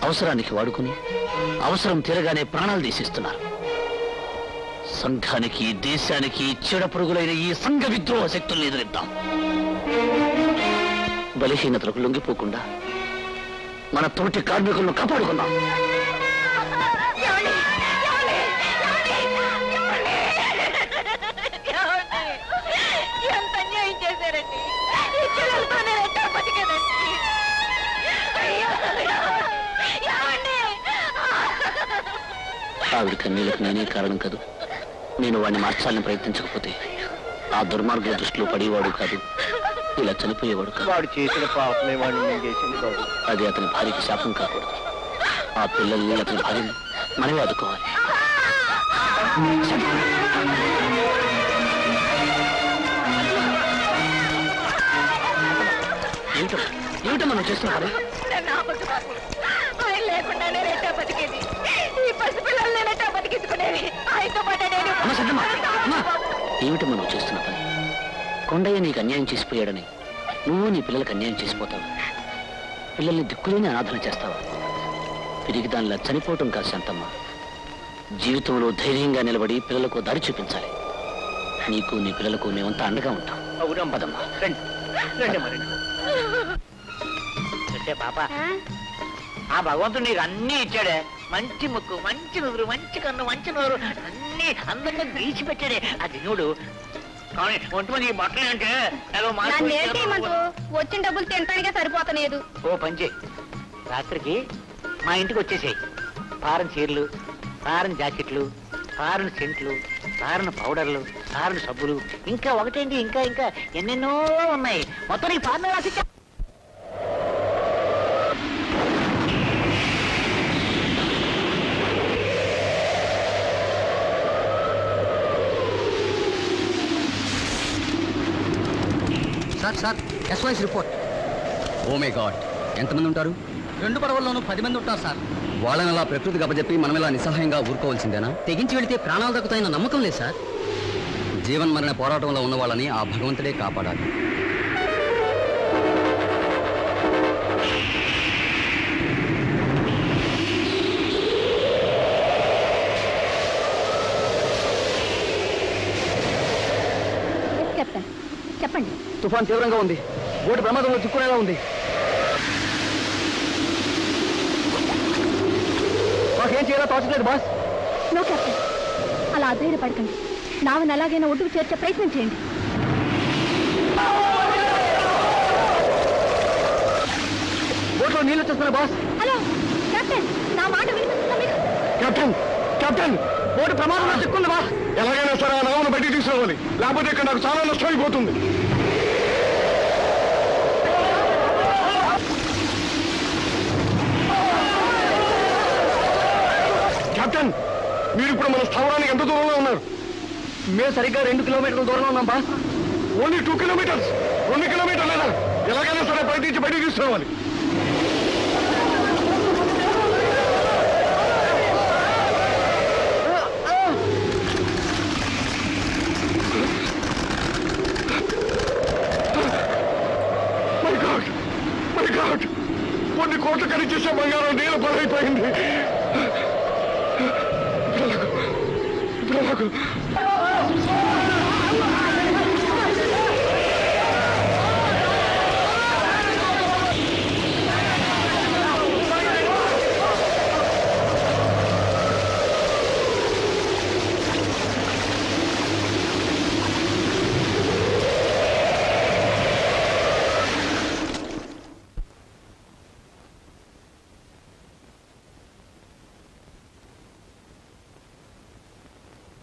అవసరానికి వాడుకుని అవసరం తీరగానే ప్రాణాలు తీసిస్తున్నారు. సంఘానికి, దేశానికి చెడ పురుగులైన ఈ సంఘ విద్రోహ శక్తుల్ని ఎదురిద్దాం. బలహీనతలకు లొంగిపోకుండా మన తోటి కార్మికులను కాపాడుకుందాం. ఆవిడ కన్నీళ్ళకు నేనే కారణం కాదు. నేను వాడిని మార్చాలని ప్రయత్నించకపోతే ఆ దుర్మార్గుల దృష్టిలో పడేవాడు కాదు, ఇలా చనిపోయేవాడు కాదు. వాడు చేసిన పాపమే వాడిని నేను చేసింది బాబు. అది అతని భార్యకి శాపం కాకూడదు. ఆ పిల్లల్ని అతని భార్యని మనమే ఆదుకోవాలి. ఏమిటో మనం చేస్తున్నా పని? ఆయన లేకుండా నేనెట్టా బతికేది, ఈ పసిపిల్లలు నేనెట్టా బతికించుకునేది, ఆయనతో పాటు నేను. అమ్మ సద్దమ్మ, అమ్మా, ఏమిటి మనం చేస్తున్న పని? కొండయ్య నీకు అన్యాయం చేసిపోయాడని నువ్వు నీ పిల్లలకు అన్యాయం చేసిపోతావు. పిల్లల్ని దిక్కులేని అనాథన చేస్తావా? తిరిగి దానిలా చనిపోవటం కాదు శాంతమ్మ. జీవితంలో ధైర్యంగా నిలబడి పిల్లలకు దారి చూపించాలి. నీకు నీ పిల్లలకు మేమంతా అండగా ఉంటాం. పదమ్మా. అంటే పాప, ఆ భగవంతుడు నీకు అన్నీ ఇచ్చాడే. మంచి ముక్కు, మంచి నుదురు, మంచి కన్ను, మంచి నోరు, అన్ని అందంగా గీచి పెట్టాడే. అది చూడు. కానీ ఒంటి ఈ బట్టలు అంటే వచ్చిన డబ్బులు తినటానికే సరిపోతలేదు. ఓ పంచి, రాత్రికి మా ఇంటికి వచ్చేసాయి. ఫారెన్ చీరలు, ఫారెన్ జాకెట్లు, ఫారెన్ సెంట్లు, ఫారెన్ పౌడర్లు, ఫారెన్ సబ్బులు, ఇంకా ఒకటేంటి ఇంకా ఇంకా ఎన్నెన్నో ఉన్నాయి. మొత్తం నీకు ఫారెన్ రాసి సార్ ఎస్వైస్ రిపోర్ట్. ఓ మై గాడ్, ఎంతమంది ఉంటారు? 2 పడవల్లోనూ 10 మంది ఉంటారు సార్. వాళ్ళని అలా ప్రకృతి గబజెప్పి మనం ఇలా నిస్సహాయంగా ఊరుకోవాల్సిందేనా? తెగించి వెళితే ప్రాణాలు దక్కుతాయన్న నమ్మకం లేదు సార్. జీవన్ మరణ పోరాటంలో ఉన్న వాళ్ళని ఆ భగవంతుడే కాపాడాలి. చెప్పండి. తుఫాన్ తీవ్రంగా ఉంది. బోటు ప్రమాదంలో చిక్కునేలా ఉంది. మాకేం చేయాలో తోచలేదు బాస్. నో కెప్టెన్, అలా అధైర్యపడకండి. నావని ఎలాగైనా ఒడ్డుకు చేర్చే ప్రయత్నం చేయండి. బోట్లో నీళ్ళు వచ్చేస్తున్నా బాస్. హలో కెప్టెన్, నా మాట వినిపిస్తుందా మీకు? కెప్టెన్, కెప్టెన్, బోటు ప్రమాదంలో చిక్కుంది బాస్. ఎలాగైనా సరే ఆ నావను బయటికి తీసుకురావాలి, లేకపోతే ఇక్కడ నాకు చాలా నష్టం అయిపోతుంది. కెప్టెన్, మీరు ఇప్పుడు మన స్థావరానికి ఎంత దూరంలో ఉన్నారు? మేము సరిగ్గా 2 కిలోమీటర్ల దూరంలో ఉన్నాం బాస్. Only 2 kilometres. 2 కిలోమీటర్లు లేదా? ఎలాగైనా సరే బయటికి తీసుకురావాలి. కొన్ని కోట్ల ఖరీచేసే బంగారం నీళ్ళ పడైపోయింది.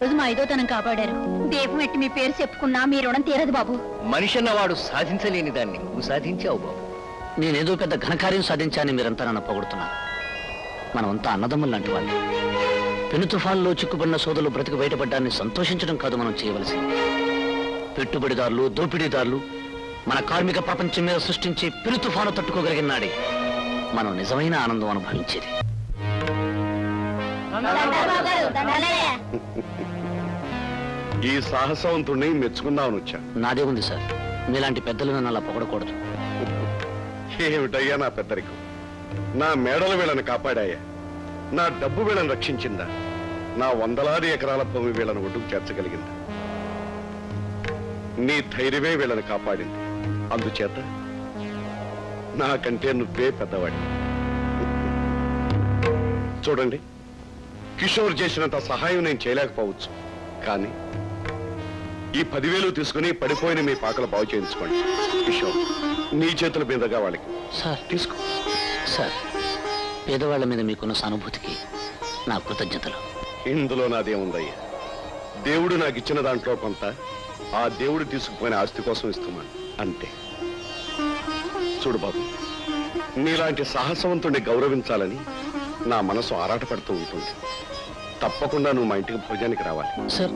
రోజు మా ఐదోతనం కాపాడారు. దీపం ఎట్టి మీ పేరు చెప్పుకున్నా మీ రుణం తీరదు బాబు. మనిషి అన్నవాడు సాధించలేని దాన్ని నువ్వు సాధించావు బాబు. నేనేదో పెద్ద ఘనకార్యం సాధించాలని మీరంతా నన్ను పొగుడుతున్నారు. మనమంతా అన్నదమ్ములు లాంటి వాళ్ళు. పెను తుఫాన్లో చిక్కుబడిన సోదరులు బ్రతికి బయటపడ్డాన్ని సంతోషించడం కాదు మనం చేయవలసింది. పెట్టుబడిదారులు, దోపిడీదారులు మన కార్మిక ప్రపంచం మీద సృష్టించే పెను తుఫాను తట్టుకోగలిగిన నాడే మనం నిజమైన ఆనందం అనుభవించేది. ఈ సాహసవంతుణ్ణి మెచ్చుకుందామని వచ్చా. నాదే ఉంది సార్, మీలాంటి పెద్దలు నన్ను అలా పొగడకూడదు. ఏమిటయ్యా నా పెద్దరికం? నా మేడల వీళ్ళని కాపాడాయా? నా డబ్బు వీళ్ళని రక్షించిందా? నా వందలాది ఎకరాల భూమి వీళ్ళని ఒడ్డుకు చేర్చగలిగిందా? నీ ధైర్యమే వీళ్ళని కాపాడింది. అందుచేత నాకంటే నువ్వే పెద్దవాడి. చూడండి, కిషోర్ చేసినంత సహాయం నేను చేయలేకపోవచ్చు, కానీ ఈ 10,000 తీసుకుని పడిపోయిన మీ పాకలు బాగు చేయించుకోండి. కిషోర్, నీ చేతుల మీదుగా వాళ్ళకి. సార్ తీసుకో. సార్, పేదవాళ్ల మీద మీకున్న సానుభూతికి నా కృతజ్ఞతలు. ఇందులో నాదేముందయ్యా? దేవుడు నాకు ఇచ్చిన దాంట్లో కొంత ఆ దేవుడు తీసుకుపోయిన ఆస్తి కోసం ఇస్తున్నాను అంతే. చూడు బాబు, నీలాంటి సాహసవంతుడిని గౌరవించాలని నా మనసు ఆరాటపడుతూ ఉంటుంది. తప్పకుండా నువ్వు మా ఇంటికి భోజనానికి రావాలి. సార్,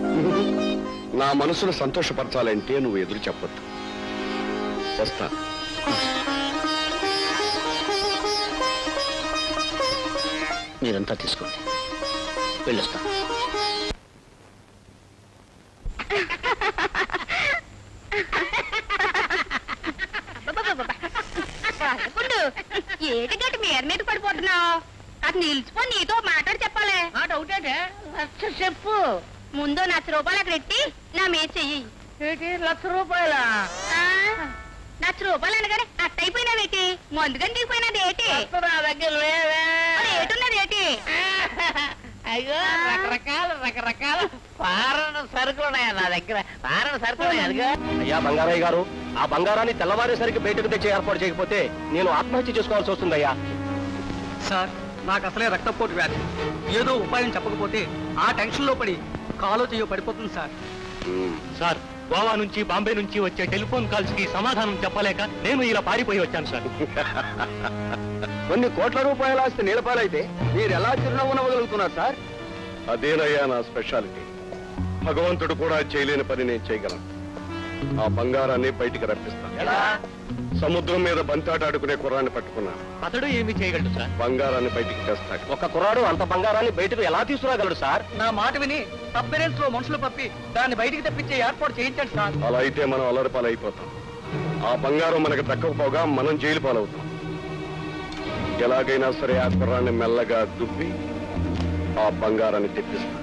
నా మనసును సంతోషపరచాలంటే నువ్వు ఎదురు చెప్పొద్దు. వస్తా. మీరంతా తీసుకోండి, వెళ్ళొస్తా. ఏటి గట్టి మీద పడిపోతున్నావు? అది నిలిచిపో, నీతో మాట్లాడి చెప్పాలి. డౌటే చెప్పు. ముందు 1,00,000 రూపాయలు అక్కడ ఎట్టి నా మీద చెయ్యి. 1,00,000 రూపాయల? 1,00,000 రూపాయలు అనగానే అట్టయిపోయినావేటి? ముందుగానే దిగిపోయినది ఏటి? నా దగ్గర ఏటున్నది ఏటి? అయ్యో, రకరకాల పారణ సరుకులు ఉన్నాయా నా దగ్గర? పారణ సరుకులు ఉన్నాయా? అయ్యా బంగారయ్య గారు, ఆ బంగారాన్ని తెల్లవారేసరికి బయటకు తెచ్చే ఏర్పాటు చేయకపోతే నేను ఆత్మహత్య చేసుకోవాల్సి వస్తుందయ్యా. సార్, నాకు అసలే రక్తపోటు వ్యాధి. ఏదో ఉపాయం చెప్పకపోతే ఆ టెన్షన్ లో పడి కాలో చెయ్యో పడిపోతుంది సార్. సార్, గోవా నుంచి బాంబే నుంచి వచ్చే టెలిఫోన్ కాల్స్ కి సమాధానం చెప్పలేక నేను ఇలా పారిపోయి వచ్చాను సార్. కొన్ని కోట్ల రూపాయల ఆస్తి నీలపాలైతే మీరు ఎలా చిరునవ్వు నవ్వగలుగుతున్నారు సార్? అదేనయ్యా నా స్పెషాలిటీ. భగవంతుడు కూడా చేయలేని పని నేను చేయగలను. ఆ బంగారాన్ని బయటికి రప్పిస్తాను. సముద్రం మీద బంతాట ఆడుకునే కుర్రాన్ని పట్టుకున్నాను. అతడు ఏమి చేయగలడు సార్? బంగారాన్ని బయటికి తెస్తాడు. ఒక కుర్రాడు అంత బంగారాన్ని బయటకు ఎలా తీసుకురాగలడు సార్? నా మాట విని సబ్మెరైన్స్ లో మనుషులు పంపి దాన్ని బయటికి తెప్పించే ఏర్పాటు చేయించండి సార్. అలా అయితే మనం అల్లరిపాలు అయిపోతాం. ఆ బంగారం మనకు దక్కకపోగా మనం జైలు పాలవుతాం. ఎలాగైనా సరే ఆ కుర్రాన్ని మెల్లగా దుబ్బి ఆ బంగారాన్ని తెప్పిస్తాం.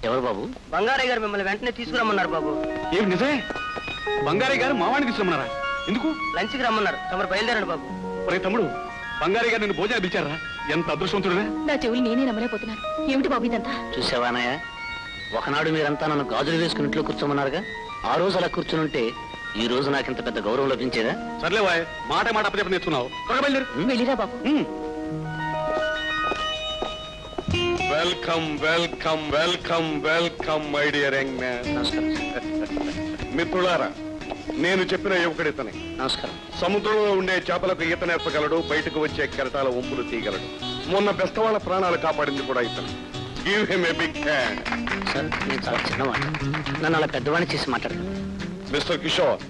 ఎవరు బాబు? బంగారయ్య గారు మిమ్మల్ని వెంటనే తీసుకురమ్మన్నారు బాబు. ఏమి నిజమే? బంగారయ్య గారు మావాడిని తీసుకున్నారా? ఎందుకు? లంచ్ కి రమ్మన్నారు. తమరు బయలుదేరండి బాబు. ఒరే తమ్ముడు, బంగారయ్య గారు నిన్ను భోజనం పిలిచారా? ఎంత అదృష్టవంతుడురా. నా చెవులు నేనే నమ్మలేకపోతున్నాను. ఏమిటి బాబు ఇదంతా? చూసావానయ్య, ఒకనాడు మీరంతా నన్ను గాజులు వేసుకుని ఇంట్లో కూర్చోమన్నారుగా. ఆ రోజు అలా కూర్చునుంటే ఈ రోజు నాకింత పెద్ద గౌరవం లభించేదా? సర్లే వాయ్, మాట అప్పచెప్ప నేర్చుకున్నావు. త్వరగా బయలుదేరు. వెళ్ళిరా బాబు. Welcome welcome welcome welcome my dear young man. మిత్రులారా, నేను చెప్పిన యువకుడితనే. నమస్కారం. సముద్రంలో ఉండే చేపలకు ఈత నేర్పగలడు, బయటకు వచ్చే కెరటాల వంపులు తీయగలడు. మొన్న బెస్తవాళ్ళ ప్రాణాలు కాపాడింది కూడా ఇతను. Give him a big hand. Sir, నేను చాలా చిన్నవాడిని, నన్ను అలా పెద్దవాడిని చేసి మాట్లాడదు. మిస్టర్ కిషోర్,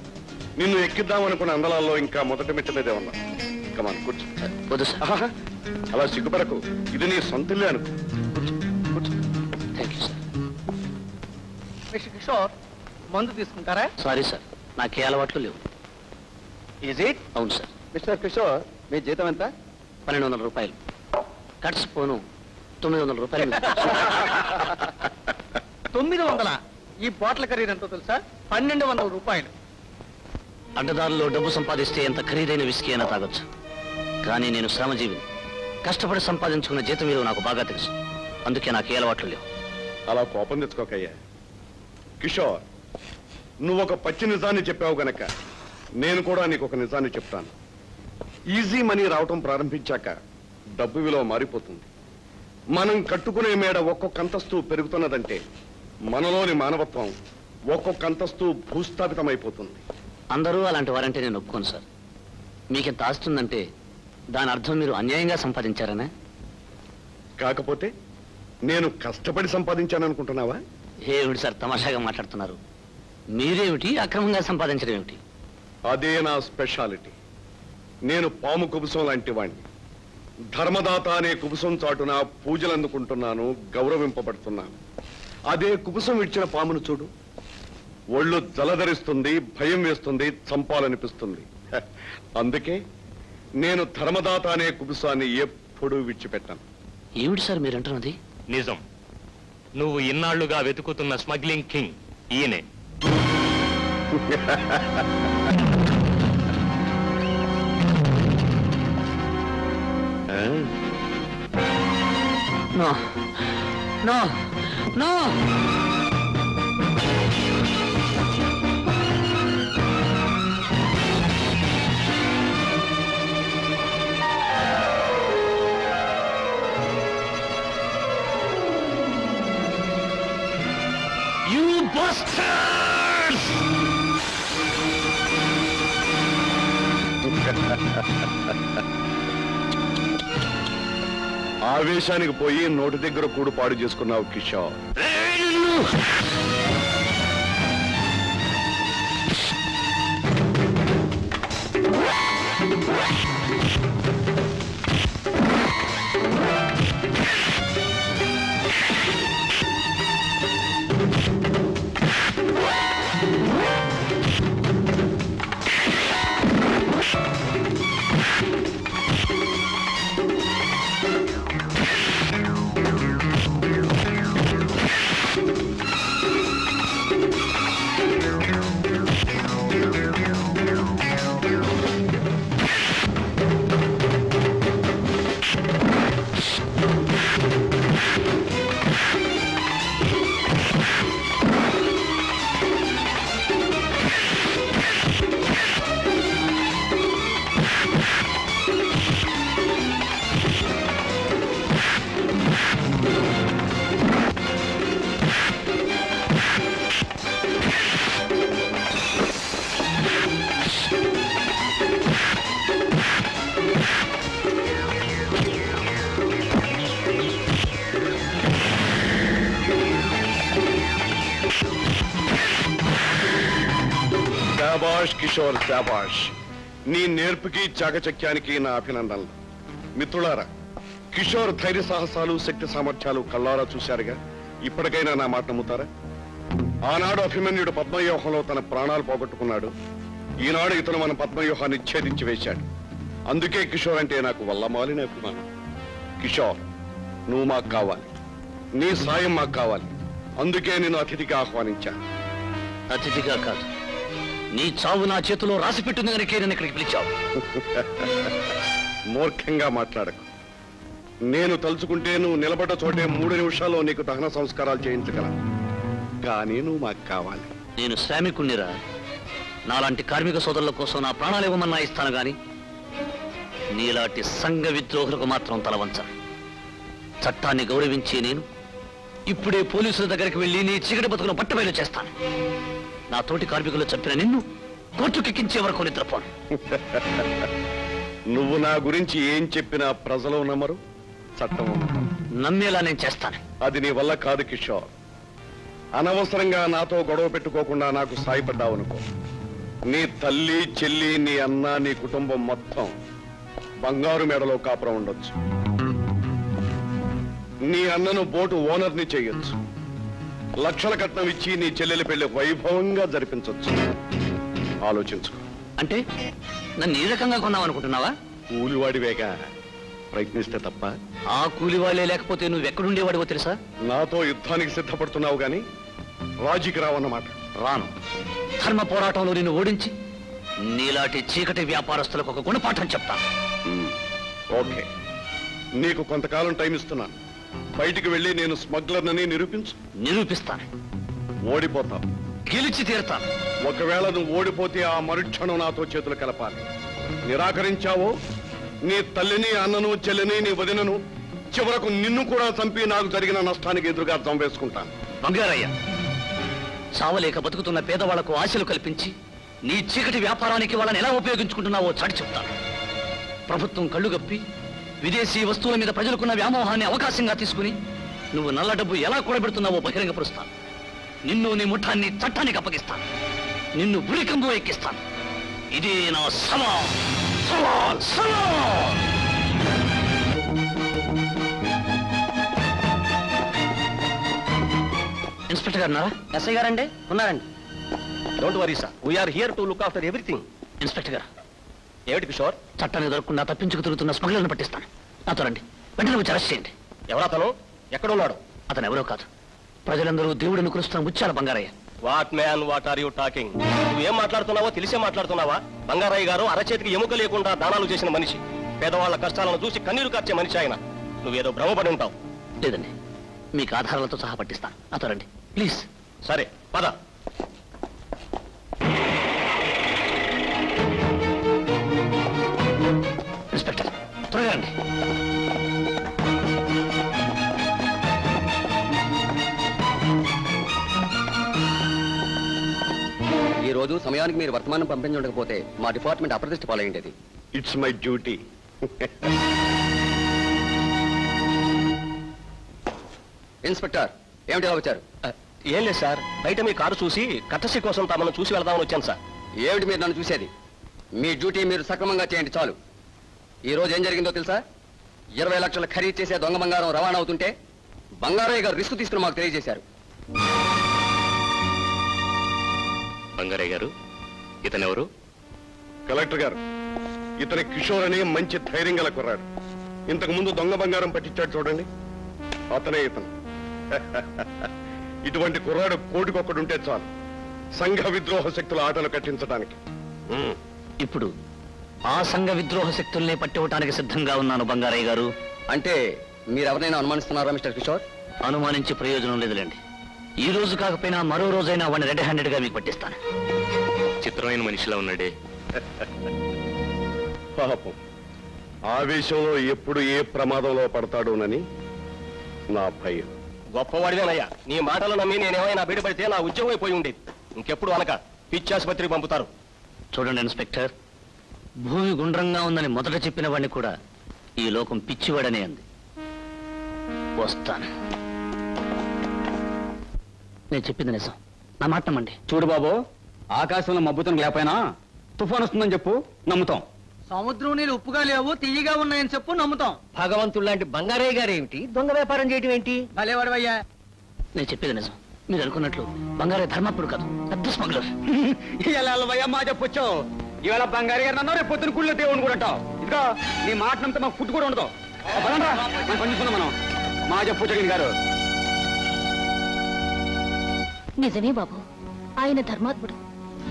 నిన్ను ఎక్కిద్దామనుకున్న అందలాల్లో ఇంకా మొదటి మెట్టు మీదే ఉన్నా. కమాన్, కూర్చో. వద్దు సార్. ఆహా, అలా సిగ్గుపడకు. ఇది నీ సొంతలే అనుకో. Thank you sir. Mister Kishore, మందు తీసుకుంటారా? సారీ సార్, నాకే అలవాట్లు లేవు. Is it? అవును సార్. మిస్టర్ కిషోర్, మీ జీతం ఎంత? 1,200 రూపాయలు. కట్స్ పోను 900 రూపాయలు. 900? ఈ బాటిల్ ఖరీదు ఎంతో తెలుసా? 1,200 రూపాయలు. అడ్డదారుల్లో డబ్బు సంపాదిస్తే ఎంత ఖరీదైన విస్కీ అయినా తాగొచ్చు. కానీ నేను శ్రమజీవిని. కష్టపడి సంపాదించుకున్న జీతం విలువ నాకు బాగా తెలుసు. అందుకే నాకు ఏ అలవాట్లు లేవు. అలా కోపం తెచ్చుకోకయ్యా. కిషోర్, నువ్వు ఒక పచ్చి నిజాన్ని చెప్పావు గనక నేను కూడా నీకు ఒక నిజాన్ని చెప్తాను. ఈజీ మనీ రావటం ప్రారంభించాక డబ్బు విలువ మారిపోతుంది. మనం కట్టుకునే మేడ ఒక్కొక్క అంతస్తు పెరుగుతున్నదంటే మనలోని మానవత్వం ఒక్కొక్క అంతస్తు భూస్థాపితమైపోతుంది. అందరూ అలాంటి వారంటే నేను ఒప్పుకోను సార్. మీకింత ఆస్తుందంటే దాని అర్థం మీరు అన్యాయంగా సంపాదించారనే. కాకపోతే నేను కష్టపడి సంపాదించాననుకుంటున్నావా? ఏమిటి సార్ తమాషాగా మాట్లాడుతున్నారు? మీరేమిటి అక్రమంగా సంపాదించడం ఏమిటి? అదే నా స్పెషాలిటీ. నేను పాము కుబుసం లాంటి వాణ్ణి. ధర్మదాత అనే కుబుసం చాటున పూజలు అందుకుంటున్నాను, గౌరవింపబడుతున్నాను. అదే కుబుసం ఇచ్చిన పామును చూడు, ఒళ్ళు జలధరిస్తుంది, భయం వేస్తుంది, చంపాలనిపిస్తుంది. అందుకే నేను ధర్మదాత అనే కుబుసాన్ని ఎప్పుడూ విడిచిపెట్టాను. ఏమిటి సార్ మీరంటున్నది? నిజం. నువ్వు ఇన్నాళ్లుగా వెతుకుతున్న స్మగ్లింగ్ కింగ్ ఈయనే. No no no. ఆవేశానికి పోయి నోటి దగ్గర కూడు పాడు చేసుకున్నావు కిషోర్. శాబాష్ కిషోర్, శాబాష్. నీ నేర్పుకి చాకచక్యానికి నా అభినందనలు. మిత్రులారా, కిషోర్ ధైర్య సాహసాలు, శక్తి సామర్థ్యాలు కళ్ళారా చూశారుగా. ఇప్పటికైనా నా మాట నమ్ముతారా? ఆనాడు అభిమన్యుడు పద్మవ్యూహంలో తన ప్రాణాలు పోగొట్టుకున్నాడు. ఈనాడు ఇతను మన పద్మవ్యూహాన్ని ఛేదించి వేశాడు. అందుకే కిషోర్ అంటే నాకు వల్లమాలిన అభిమానం. కిషోర్, నువ్వు మాకు కావాలి, నీ సాయం మాకు కావాలి. అందుకే నేను అతిథిగా ఆహ్వానించాను. అతిథిగా కాదు, నీ చావు నా చేతిలో రాసి పెట్టింది కనుకే నేను ఇక్కడికి పిలిచావు. మూర్ఖంగా మాట్లాడకు. నేను తలుచుకుంటే నువ్వు నిలబడ్డ చోటే 3 నిమిషాల్లో నీకు దహన సంస్కారాలు చేయించగలను. కానీ నువ్వు మాకు కావాలి. నేను శ్రామికుణ్ణిరా. నాలాంటి కార్మిక సోదరుల కోసం నా ప్రాణాలు ఇవ్వమన్నా ఇస్తాను గాని నీలాంటి సంఘ విద్రోహులకు మాత్రం తలవంచను. చట్టాన్ని గౌరవించి నేను ఇప్పుడే పోలీసుల దగ్గరికి వెళ్లి నీ చీకటి బతుకును పట్టబయలు చేస్తాను. నా తోటి కార్మికులు చంపిన నిన్ను కోర్టుకెక్కించే వరకు నిద్రపోను. నువ్వు నా గురించి ఏం చెప్పినా ప్రజలు నమ్మరు, చట్టం నమ్మేలా నేను చేస్తాను. అది నీ వల్ల కాదు కిషోర్. అనవసరంగా నాతో గొడవ పెట్టుకోకుండా నాకు సాయపడ్డావనుకో, నీ తల్లి, చెల్లి, నీ అన్న, నీ కుటుంబం మొత్తం బంగారు మేడలో కాపురం ఉండొచ్చు. నీ అన్నను బోటు ఓనర్ని చేయొచ్చు. లక్షల కట్నం ఇచ్చి నీ చెల్లెలి పెళ్లి వైభవంగా జరిపించవచ్చు. ఆలోచించుకో. అంటే నన్ను ఈ రకంగా కొన్నావనుకుంటున్నావా? కూలివాడివేగా, ప్రయత్నిస్తే తప్ప. ఆ కూలివాళ్లే లేకపోతే నువ్వెక్కడుండేవాడివో తెలుసా? నాతో యుద్ధానికి సిద్ధపడుతున్నావు గాని రాజీకి రావన్నమాట. రాను. ధర్మ పోరాటంలో నిన్ను ఓడించి నీలాంటి చీకటి వ్యాపారస్తులకు ఒక గుణపాఠం చెప్తాను. ఓకే, నీకు కొంతకాలం టైం ఇస్తున్నాను. బయటికి వెళ్ళి నేను స్మగ్లర్నని నిరూపించు. నిరూపిస్తాను. ఓడిపోతావు. గెలిచి తీరుతాను. ఒకవేళ నువ్వు ఓడిపోతే ఆ మరుక్షణం నాతో చేతులు కలపాలి. నిరాకరించావో నీ తల్లిని, అన్నను, చెల్లిని, నీ వదినను, చివరకు నిన్ను కూడా చంపి నాకు జరిగిన నష్టానికి ఎదురుగా వేసుకుంటాను. బంగారయ్య, చావలేక బతుకుతున్న పేదవాళ్లకు ఆశలు కల్పించి నీ చీకటి వ్యాపారానికి వాళ్ళని ఎలా ఉపయోగించుకుంటున్నావో చాటి చెప్తాను. ప్రభుత్వం కళ్ళుగప్పి విదేశీ వస్తువుల మీద ప్రజలకున్న వ్యామోహాన్ని అవకాశంగా తీసుకుని నువ్వు నల్ల డబ్బు ఎలా కూడబెడుతున్నావో బహిరంగపరుస్తాను. నిన్ను, నీ ముఠాన్ని చట్టానికి అప్పగిస్తాను. నిన్ను ఉరికంబు ఎక్కిస్తాను. ఇది నా సవాల్. సవాల్, సవాల్. ఇన్స్పెక్టర్ గారు ఉన్నారా? ఎస్ఐ గారండి ఉన్నారండి. Don't worry sir, we are here to look after everything. Inspector గారు, ఏమిటి కిషోర్? చట్టాన్ని దొరకకుండా తప్పించుకు తిరుగుతున్న స్మగ్లర్ని పట్టిస్తాను. నాతో రండి. వెంటనే వచ్చి అరెస్ట్ చేయండి. ఎవరతను? ఎక్కడున్నాడు? అతను ఎవరో కాదు, ప్రజలందరూ దేవుడిని కురుస్తున్న ముత్యాల Bangarayya. What man, what are you talking? నువ్వేం మాట్లాడుతున్నావో తెలిసే మాట్లాడుతున్నావా? బంగారయ్య గారు అరచేతికి ఎముక లేకుండా దానాలు చేసిన మనిషి. పేదవాళ్ల కష్టాలను చూసి కన్నీరు కార్చే మనిషి ఆయన. నువ్వేదో భ్రమపడి ఉంటావు. లేదండి, మీకు ఆధారాలతో సహా పట్టిస్తాను. నాతో రండి ప్లీజ్. సరే పద. ఇన్స్పెక్టర్, త్వరగా రండి. రోజు సమయానికి మీరు వర్తమానం పంపించకపోతే మా డిపార్ట్మెంట్ అప్రతిష్ట పాలయ్యేది. It's my duty. ఇన్స్పెక్టర్, ఏమిటి ఇలా వచ్చారు? ఏం లేదు సార్, బయట మీ కారు చూసి కట్టసి కోసం తమను చూసి వెళ్దామని వచ్చాను సార్. ఏమిటి మీరు నన్ను చూసేది? మీ డ్యూటీ మీరు సక్రమంగా చేయండి చాలు. ఈ రోజు ఏం జరిగిందో తెలుసా? 20 లక్షలు ఖరీదు చేసే దొంగ బంగారం రవాణా అవుతుంటే బంగారయ్య గారు రిస్క్ తీసుకుని మాకు తెలియజేశారు. బంగారయ్య గారు, ఇతనెవరు? కలెక్టర్ గారు, ఇతని కిషోర్ అనే మంచి ధైర్యం గల కుర్రాడు. ఇంతకు ముందు దొంగ బంగారం పట్టించాడు చూడండి, అతనే ఇతను. ఇటువంటి కుర్రాడు కోటికొక్కడుంటే చాలు సంఘ విద్రోహ శక్తుల ఆటలు కట్టించడానికి. ఇప్పుడు ఆ సంఘ విద్రోహ శక్తుల్ని పట్టివటానికి సిద్ధంగా ఉన్నాను బంగారయ్య గారు. అంటే మీరెవరైనా అనుమానిస్తున్నారా మిస్టర్ కిషోర్? అనుమానించే ప్రయోజనం లేదులేండి. ఈ రోజు కాకపోయినా మరో రోజైనా వాడిని రెడ్ హ్యాండెడ్ గా మీకు పట్టిస్తాను. చిత్రమైన మనిషిలా ఉన్నాడే. పాపం, ఆవేశంలో ఎప్పుడు ఏ ప్రమాదంలో పడతాడోనని నా భయం. గొప్పవాడివేనయ్యా, నీ మాటలు నమ్మి నేనేమైనా బయటపడితే నా ఉద్యోగం అయిపోయి ఉండేది. ఇంకెప్పుడు అనక పిచ్చాసుపత్రికి పంపుతారు. చూడండి ఇన్స్పెక్టర్, భూమి గుండ్రంగా ఉందని మొదట చెప్పిన వాడిని కూడా ఈ లోకం పిచ్చివాడనే అంది. వస్తాను. నేను చెప్పింది నిజం, నా మాట నమ్మండి. చూడు బాబు, ఆకాశంలో మబ్బుతం లేకపోయినా తుఫాన్ వస్తుందని చెప్పు, నమ్ముతాం. సముద్రం నీళ్ళు ఉప్పుగా లేవు, తీయగా ఉన్నాయని చెప్పు, నమ్ముతాం. భగవంతుడు లాంటి బంగారయ్య గారు ఏమిటి దొంగ వ్యాపారం చేయటం ఏంటి? భలేవాడవయ్యా. నేను చెప్పేది నిజం. మీరు అనుకున్నట్లు బంగారయ్య ధర్మప్పుడు కాదు, పెద్ద స్మగ్లర్. ఇలా మా చెప్పొచ్చావు. ఇవాళ బంగారు గారు అన్నావు, రేపు పొద్దున కుళ్ళో దేవుని కూడా అంటావు. ఇదిగో నీ మాట నమ్మితే మాకు ఫుడ్ కూడా ఉండదు. పనిచేసుకుందాం మనం. మా చెప్పొచ్చు గారు. నిజమే బాబు, ఆయన ధర్మాత్ముడు.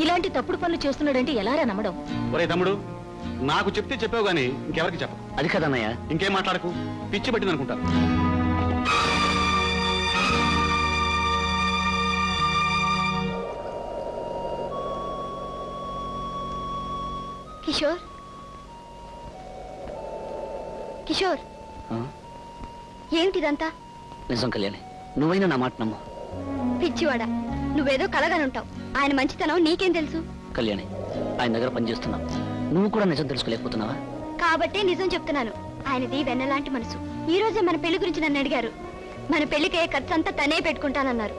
ఇలాంటి తప్పుడు పనులు చేస్తున్నాడంటే ఎలారా నమ్మడం? ఒరే తమ్ముడు, నాకు చెప్తే చెప్పావు గానీ ఇంకెవరికి చెప్పు. అది కదన్నయ్య. ఇంకేం మాట్లాడకు, పిచ్చి పట్టింది అనుకుంటారు. కిషోర్, కిషోర్, ఏమిటిదంతా? నిజం కళ్యాణి, నువ్వైనా నా మాట నమ్ము. పిచ్చివాడా, నువ్వేదో కలగానుంటావు. ఆయన మంచితనం నీకేం తెలుసు? కళ్యాణి, ఆయన దగ్గర పనిచేస్తున్నావు, నువ్వు కూడా నిజం తెలుసుకోలేకపోతున్నావా? కాబట్టే నిజం చెప్తున్నాను. ఆయనది వెన్నలాంటి మనసు. ఈ రోజే మన పెళ్లి గురించి నన్ను అడిగారు. మన పెళ్లికే ఖర్చు అంతా తనే పెట్టుకుంటానన్నారు.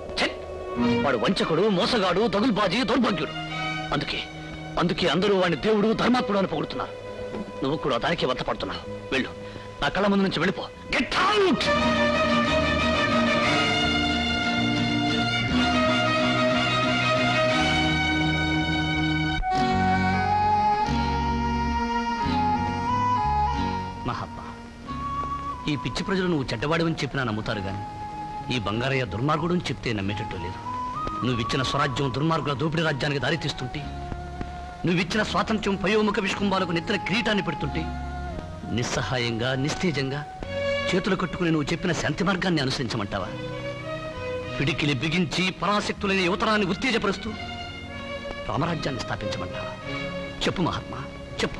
వాడు వంచకుడు, మోసగాడు, దగులుబాజీ, దౌర్భాగ్యుడు. అందుకే అందరూ వాడిని దేవుడు, ధర్మాత్ముడు అని పొగుడుతున్నారు. నువ్వు కూడా దానికి వర్తపడుతున్నావు. వెళ్ళు, నా కళ్ళ ముందు నుంచి వెళ్ళిపో. Get out! మహాత్మా, ఈ పిచ్చి ప్రజలు నువ్వు చెడ్డవాడివని చెప్పినా నమ్ముతారు గాని ఈ బంగారయ్య దుర్మార్గుడు అని చెప్తే నమ్మేటట్టు లేదు. నువ్విచ్చిన స్వరాజ్యం దుర్మార్గుల దోపిడీ రాజ్యానికి దారితీస్తుంటే, నువ్విచ్చిన స్వాతంత్ర్యం పయోముఖ విష్కుంభాలకు నెత్తిన కిరీటాన్ని పెడుతుంటే, నిస్సహాయంగా నిస్తేజంగా చేతులు కట్టుకుని నువ్వు చెప్పిన శాంతి మార్గాన్ని అనుసరించమంటావా? పిడికిలి బిగించి పరాశక్తులైన యువతరాన్ని ఉత్తేజపరుస్తూ రామరాజ్యాన్ని స్థాపించమంటావా? చెప్పు మహాత్మా, చెప్పు.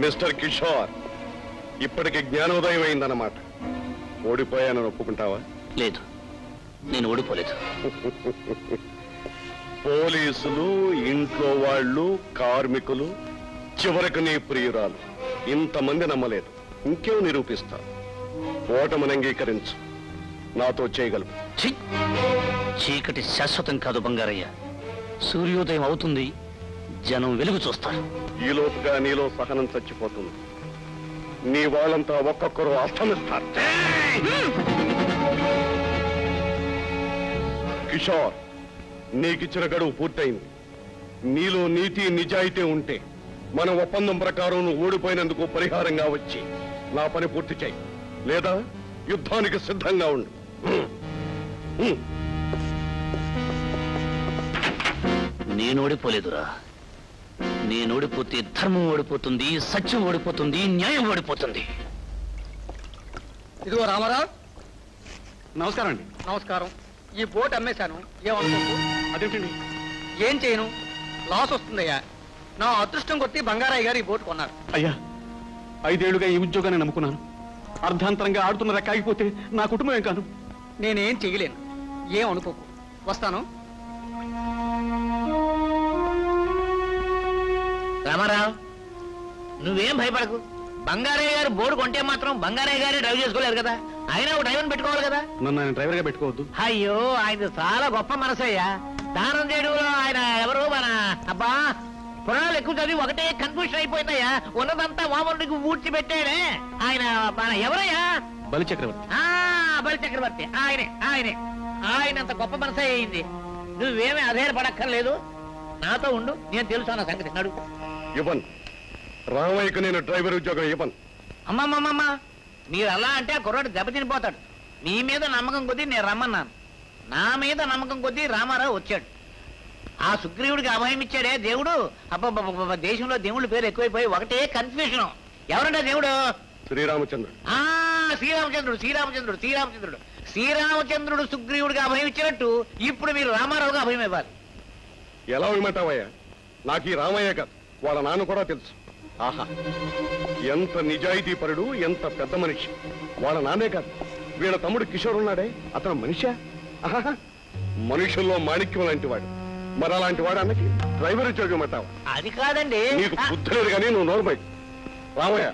మిస్టర్ కిషోర్, ఇప్పటికి జ్ఞానోదయం అయిందన్నమాట. ఓడిపోయానని ఒప్పుకుంటావా? లేదు, నేను ఓడిపోలేదు. పోలీసులు, ఇంట్లో వాళ్ళు, కార్మికులు, చివరకు నీ ప్రియురాలు, ఇంతమంది నమ్మలేదు. ఇంకేం నిరూపిస్తా? ఓటమిని అంగీకరించు, నాతో చేయగలవు. చీకటి శాశ్వతం కాదు బంగారయ్య. సూర్యోదయం అవుతుంది, జనం వెలుగు చూస్తారు. ఈలోపుగా నీలో సహనం చచ్చిపోతుంది. నీ వాళ్ళంతా ఒక్కొక్కరు అస్తమిస్తారు. కిషోర్, నీకిచ్చిన గడువు పూర్తయింది. నీలో నీతి నిజాయితీ ఉంటే మన ఒప్పందం ప్రకారం నువ్వు ఓడిపోయినందుకు పరిహారంగా వచ్చి నా పని పూర్తి చేయి, లేదా యుద్ధానికి సిద్ధంగా ఉండు. నేను ఓడిపోలేదురా. నేను ఓడిపోతే ధర్మం ఓడిపోతుంది, సత్యం ఓడిపోతుంది, న్యాయం ఓడిపోతుంది. ఇదిగో రామారావు. నమస్కారం అండి. నమస్కారం. ఈ బోట్ అమ్మేశాను, ఏమనుకోకు. అదేంటండి? ఏం చేయను, లాస్ వస్తుందయ్యా. నా అదృష్టం కొట్టి బంగారయ్య గారు ఈ బోట్ కొన్నారు. అయ్యా, 5 ఏళ్లుగా ఈ ఉద్యోగాన్ని నమ్ముకున్నాను. అర్ధాంతరంగా ఆడుతున్న రెక్క ఆగిపోతే నా కుటుంబం ఏం కాను. నేనేం చెయ్యలేను. ఏం అనుకోకు. వస్తాను. రామారావు, నువ్వేం భయపడకు. బంగారయ్య గారు బోర్డు కొంటే మాత్రం బంగారయ్య గారే డ్రైవ్ చేసుకోలేరు కదా, ఆయన ఒక డ్రైవర్ని పెట్టుకోవాలి కదా. నన్ను ఆయన డ్రైవర్ గా పెట్టుకోవద్దు. అయ్యో, ఆయన చాలా గొప్ప మనసయ్యా. దానం చేయడంలో ఆయన ఎవరు మన అబ్బా పురాణాలు ఎక్కువ చదివి ఒకటే కన్ఫ్యూషన్ అయిపోయిందయ్యా. ఉన్నదంతా వామనుడికి ఊడ్చిపెట్టాడే ఆయన. మన ఎవరయ్యా? బలి చక్రవర్తి. బలి చక్రవర్తి. ఆయనంత గొప్ప మనసే అయింది. నువ్వేమీ అధైర్యపడక్కర్లేదు, నాతో ఉండు. నేను తెలుసు అన్న సంగతి. నడు. ఇవ్వను, రామయ్యకు నేను డ్రైవర్ ఉద్యోగం ఇవ్వను. అమ్మమ్మమ్మమ్మ, మీరు అలా అంటే ఆ కుర్రాడు దెబ్బతినిపోతాడు. మీ మీద నమ్మకం కొద్దీ నేను రమ్మన్నాను. నా మీద నమ్మకం కొద్దీ రామారావు వచ్చాడు. ఆ సుగ్రీవుడికి అభయం ఇచ్చాడే దేవుడు. అబ్బబ్బ, దేశంలో దేవుళ్ళ పేరు ఎక్కువైపోయి ఒకటే కన్ఫ్యూజన్. ఎవరంటే దేవుడు? శ్రీరామచంద్రుడు. శ్రీరామచంద్రుడు సుగ్రీవుడికి అభయం ఇచ్చినట్టు ఇప్పుడు మీరు రామారావుకి అభయం ఇవ్వాలి. ఎలా ఇవ్వమంటావయ్యా? నాకు ఈ రామయ్య కాదు, వాళ్ళ నాన్న కూడా తెలుసు. ఆహా, ఎంత నిజాయితీ పరుడు, ఎంత పెద్ద మనిషి. వాళ్ళ నాన్నే కాదు, వీళ్ళ తమ్ముడు కిషోర్ ఉన్నాడే, అతను మనిషా? ఆహా, మనుషుల్లో మాణిక్యం లాంటి వాడు. మరి అలాంటి వాడు అన్నకి డ్రైవర్ ఉద్యోగం అంటావా? అది కాదండి. నీకు బుద్ధి లేదు కానీ నువ్వు నోరుమై. రామయ్య,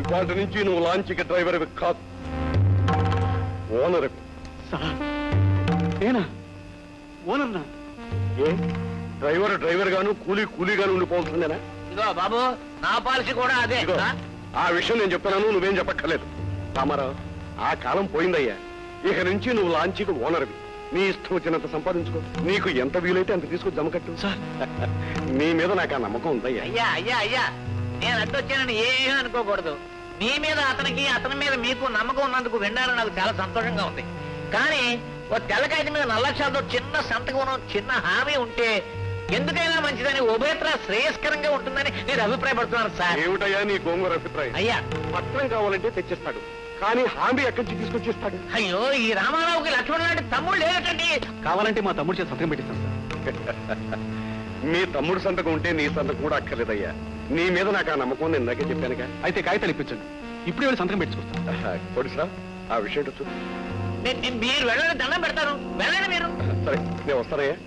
ఇవాటి నుంచి నువ్వు లాంచీకి డ్రైవర్ కాదు, ఓనర్. నేనా ఓనర్నా? ఏ డ్రైవర్ గాను కూలీగాను ఉండిపోతుందేనా? ఇదిగో బాబు, నా పాలసీ కూడా అదే. ఆ విషయం నేను చెప్తున్నాను, నువ్వేం చెప్పక్కర్లేదు. రామారావు, ఆ కాలం పోయిందయ్యా. ఇక నుంచి నువ్వు లాంచీకి ఓనర్వి. నీ ఇష్టం వచ్చినంత సంపాదించుకో. నీకు ఎంత వీలైతే అంత తీసుకొచ్చి జమకట్టు. నీ మీద నాకు ఆ నమ్మకం ఉందయ్యా. అయ్యా, నేను అడ్డొచ్చానని ఏమీ అనుకోకూడదు. మీ మీద అతనికి, అతని మీద మీకు నమ్మకం ఉన్నందుకు విన్నారని నాకు చాలా సంతోషంగా ఉంది. కానీ ఓ తెల్లకాయటి మీద నల్లక్షరాలతో చిన్న సంతకం, చిన్న హామీ ఉంటే ఎందుకైనా మంచిదని, ఉభయత్రా శ్రేయస్కరంగా ఉంటుందని నేను అభిప్రాయపడుతున్నాను సార్. ఏమిటయ్యా నీ గోంగూర అభిప్రాయం? అయ్యా, పత్రం కావాలంటే తెచ్చిస్తాడు, కానీ హామీ ఎక్కడి నుంచి తీసుకొచ్చిస్తాడు? అయ్యో, ఈ రామారావుకి లక్ష్మణ్ లాంటి తమ్ముడు లేదటండి. కావాలంటే మా తమ్ముడు చేత సంతకం పెట్టిస్తాను సార్. మీ తమ్ముడు సంతకం ఉంటే నీ సంతకం కూడా అక్కర్లేదయ్యా. నీ మీద నాకు ఆ నమ్మకం నేను ఇందాకే చెప్పానుగా. అయితే కాగితాలు ఇప్పించండి, ఇప్పుడు వెళ్ళి సంతకం పెట్టుకొస్తాను. కొడుసా, ఆ విషయం చూడు. మీరు వెళ్ళని దండం పెడతాను, వెళ్ళండి మీరు. సరే, నేను వస్తానయ్యా.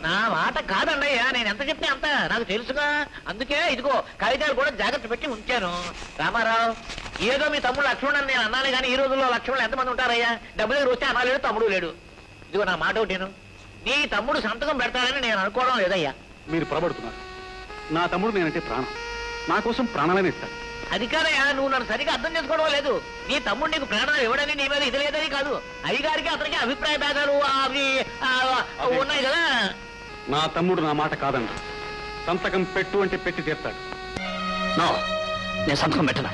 నా మాట కాదండయ్యా, నేను ఎంత చెప్తే అంత నాకు తెలుసుగా. అందుకే ఇదిగో కాగితాలు కూడా జాగ్రత్త పెట్టి ఉంచాను. రామారావు, ఏదో మీ తమ్ముడు లక్ష్మణ్ నేను అన్నాను, కానీ ఈ రోజుల్లో లక్ష్మణులు ఎంతమంది ఉంటారయ్యా? డబ్బు దగ్గర వస్తే అన్నా లేడు, తమ్ముడు లేడు. ఇదిగో నా మాట ఒకటేను, నీ తమ్ముడు సంతకం పెడతాడని నేను అనుకోవడం లేదయ్యా. మీరు పొరబడుతున్నారు. నా తమ్ముడు నేనంటే ప్రాణం, నా కోసం ప్రాణాలనే ఇస్తాడు. అది కాదయ్యా, నువ్వు నన్ను సరిగా అర్థం చేసుకోవడం లేదు. నీ తమ్ముడు నీకు ప్రాణాలు ఇవ్వడని, నీ మీద ఇది లేదని కాదు. అయ్యగారికి అతనికి అభిప్రాయ భేదాలు అవి ఉన్నాయి కదా. నా తమ్ముడు నా మాట కాదండి. సంతకం పెట్టు అంటే పెట్టి తీర్తాడు. నేను సంతకం పెట్టను.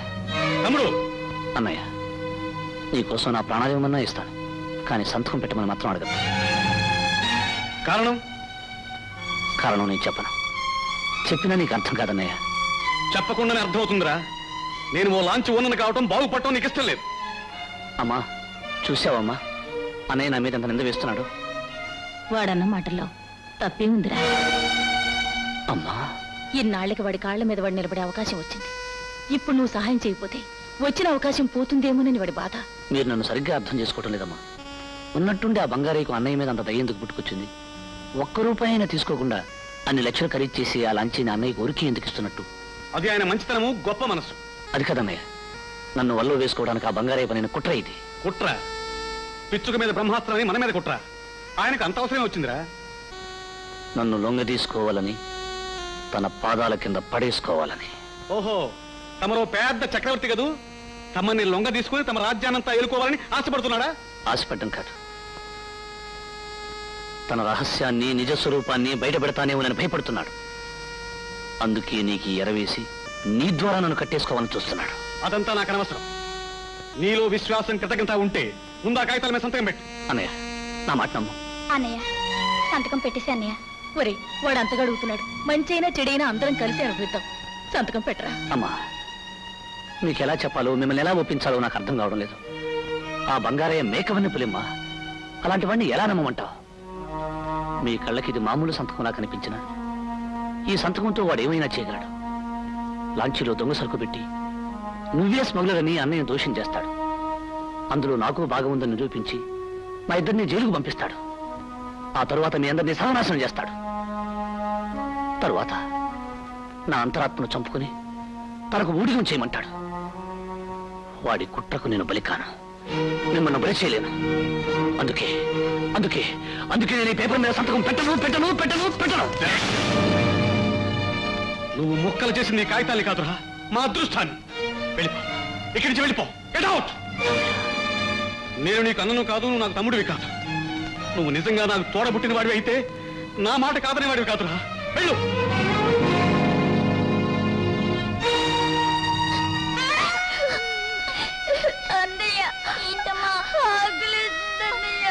తమ్ముడు, అన్నయ్య, నీకోసం నా ప్రాణాలు ఇవ్వమన్నా ఇస్తాను, కానీ సంతకం పెట్టమని మాత్రం అడగదు. కారణం నేను చెప్పను. చెప్పినా నీకు అర్థం కాదన్నయ్య. చెప్పకుండానే అర్థమవుతుందిరా. నేను ఓ లాంచ్ ఓనర్ కావటం, బాగుపడటం నీకు ఇష్టం లేదు. అమ్మా, చూసావమ్మా, అన్నయ్య నా మీద ఎంత నింద వేస్తున్నాడు. వాడన్న మాటల్లో తప్పే ఉందిరా. అమ్మా, ఇన్నాళ్ళకి వాడి కాళ్ల మీద వాడు నిలబడే అవకాశం వచ్చింది. ఇప్పుడు నువ్వు సహాయం చేయకపోతే వచ్చిన అవకాశం పోతుందేమోనని వాడి బాధ. మీరు నన్ను సరిగ్గా అర్థం చేసుకోవటం లేదమ్మా. ఉన్నట్టుండి ఆ బంగారీకు అన్నయ్య మీద అంత దయ ఎందుకు పుట్టుకొచ్చింది? ఒక్క రూపాయి అయినా తీసుకోకుండా అన్ని లక్షలు ఖరీదు చేసి ఆ లంచిని అన్నయ్యకి ఉరికి ఎందుకు ఇస్తున్నట్టు? అది ఆయన మంచితనము, గొప్ప మనసు. అది కదన్నయ్య, నన్ను వల్లో వేసుకోవడానికి ఆ బంగారయ్య పని కుట్ర ఇది. కుట్ర? పిచ్చుక మీద బ్రహ్మాస్త్రమని మన మీద కుట్ర. ఆయనకు అంత అవసరమే వచ్చిందిరా. నన్ను లొంగ తీసుకోవాలని, తన పాదాల కింద పడేసుకోవాలని. ఓహో, తమరో పెద్ద చక్రవర్తి కదూ, తమని లొంగ తీసుకుని తమ రాజ్యాన్నంతా ఎలుకోవాలని ఆశపడుతున్నాడా? ఆశపడ్డం కాదు, తన రహస్యాన్ని, నిజ స్వరూపాన్ని బయటపెడతానేమోనని భయపడుతున్నాడు. అందుకే నీకు ఎరవేసి నీ ద్వారా నన్ను కట్టేసుకోవాలని చూస్తున్నాడు. అదంతా నాకు అనవసరం. నీలో విశ్వాసం, కృతజ్ఞత ఉంటే ముందా కాగితాల మీద సంతకం పెట్టు. అన్నయ్య, నా మాట నమ్ము. అన్నయ్య, సంతకం పెట్టేసి అన్నయ్య. ఒరే, వాడు అంతగా అడుగుతున్నాడు. మంచైనా చెడైనా అందరం కలిసి అనుభవిద్దాం. సంతకం పెట్టరా. అమ్మా, మీకు ఎలా చెప్పాలో, మిమ్మల్ని ఎలా ఒప్పించాలో నాకు అర్థం కావడం లేదు. ఆ బంగారయ్య మేకవన్ని పులిమ్మా, అలాంటి వాడిని ఎలా నమ్మమంటావు? మీ కళ్ళకి ఇది మామూలు సంతకంలా కనిపించిన ఈ సంతకంతో వాడు ఏమైనా చేయగలడు. లాంచీలో దొంగ సరుకు పెట్టి నువ్వే స్మగ్లర్ అని అన్నయ్య దోషం చేస్తాడు. అందులో నాకు భాగం ఉందని నిరూపించి మా ఇద్దరిని జైలుకు పంపిస్తాడు. ఆ తరువాత మీ అందరినీ సర్వనాశనం చేస్తాడు. తరువాత నా అంతరాత్మను చంపుకుని తనకు ఊడిగం చేయమంటాడు. వాడి కుట్రకు నేను బలికాను. మిమ్మల్ని బలి చేయలేను. అందుకే అందుకే అందుకే నేను ఈ పేపర్ మీద సంతకం పెట్టను. నువ్వు ముక్కలు చేసింది ఈ కాగితాన్ని కాదురా, మా అదృష్టాన్ని. వెళ్ళిపో, ఇక్కడి నుంచి వెళ్ళిపో. Get out. నేను నీకు అన్నను కాదు, నువ్వు నాకు తమ్ముడివి కాదు. నువ్వు నిజంగా నాకు తోడబుట్టిన వాడివి అయితే నా మాట కాదని వాడివి కాదురా. వెళ్ళు. అన్నయ్య ఏంటమ్మా ఆకలిస్తుందన్నయ్య.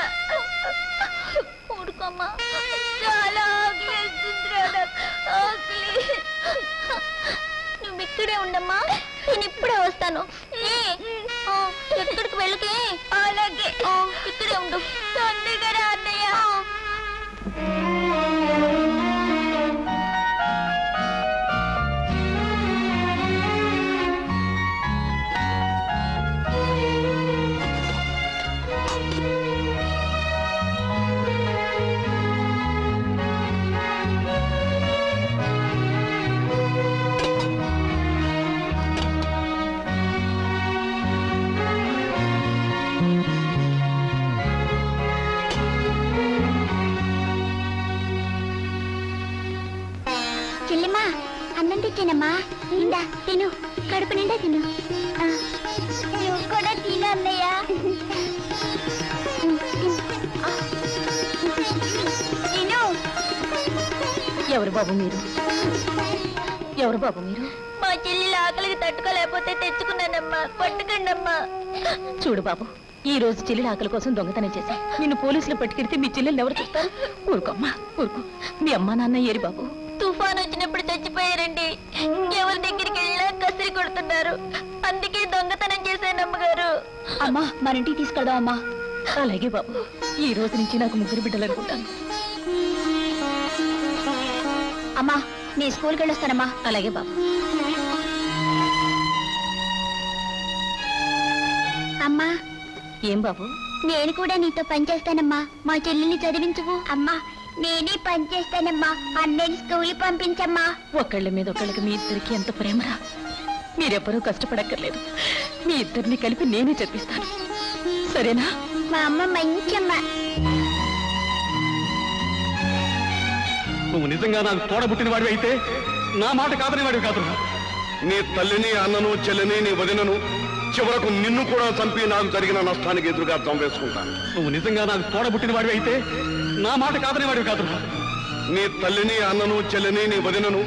ఊరుకోమ్మా, చాలా ఆకలిస్తుంది. ఆకలి. నువ్వు ఇక్కడే ఉండమ్మా, నేను ఇప్పుడే వస్తాను. ఎక్కడికి వెళ్ళకే? అలాగే, ఇక్కడే ఉండు. తొందరగా రా అన్నయ్య. చెల్లెమ్మా, అన్నం తెచ్చానమ్మా. ఇందా తిను, కడుపు నిండా తిను. నువ్వు కూడా తిను అన్నయ్య. తిను. ఎవరు బాబు మీరు? ఎవరు బాబు మీరు? మా చెల్లెలు ఆకలికి తట్టుకోలేకపోతే తెచ్చుకున్నానమ్మా, పట్టుకండమ్మా. చూడు బాబు, ఈ రోజు చెల్లెల ఆకలి కోసం దొంగతనం చేశాం. నిన్ను పోలీసులు పట్టుకెడితే మీ చెల్లెల్ని ఎవరు చూస్తారు? ఊరుకోమ్మా, ఊరుకో. మీ అమ్మా నాన్న ఏరి బాబు? తుఫాన్ వచ్చినప్పుడు చచ్చిపోయారండి. ఎవరి దగ్గరికి వెళ్ళినా కసిరి కొడుతున్నారు. అందుకే దొంగతనం చేశానమ్మగారు. అమ్మా, మన ఇంటికి తీసుకెళ్దాం అమ్మా. అలాగే బాబు, ఈ రోజు నుంచి నాకు 3 బిడ్డలు అనుకుంటాను. అమ్మా, నేను స్కూల్కి వెళ్ళొస్తానమ్మా. అలాగే బాబు. అమ్మా. ఏం బాబు? నేను కూడా నీతో పని చేస్తానమ్మా. మా చెల్లెల్ని చదివించువు. అమ్మా, నేనే పని చేస్తానమ్మా. అన్నయ్యని స్కూల్ పంపించమ్మా. ఒకళ్ళ మీద ఒకళ్ళకి మీ ఇద్దరికి ఎంత ప్రేమరా. మీరెవ్వరూ కష్టపడక్కర్లేదు. మీ ఇద్దరిని కలిపి నేనే చదివిస్తాను, సరేనా? మా అమ్మ మంచమ్మ. నువ్వు నిజంగా నాకు తోడబుట్టిన వాడివి అయితే నా మాట కాదని వాడివి కాదురా. నీ తల్లిని, అన్నను, చెల్లిని, నీ వదినను, చివరకు నిన్ను కూడా చంపి నాకు జరిగిన నష్టానికి ఎదురుగా వేసుకుంటాను. నువ్వు నిజంగా నాకు తోడబుట్టిన వాడివి అయితే నా మాట కాదని వాడివి కాదురా. నీ తల్లిని, అన్నను, చెల్లిని, నీ వదినను,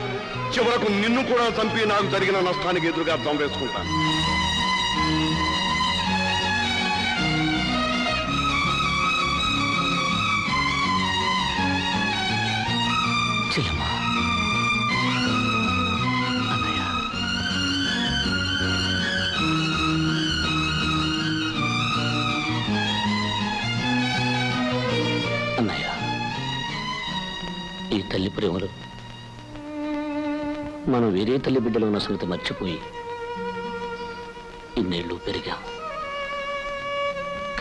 చివరకు నిన్ను కూడా చంపి నాకు జరిగిన నష్టానికి ఎదురుగా వేసుకుంటాను. చెల్లెమ్మా, అన్నయ్య, అన్నయ్య, ఈ తల్లి ప్రేమలు మనం వేరే తల్లి బిడ్డలు ఉన్న సంగతి మర్చిపోయి ఇన్నేళ్లు పెరిగాం.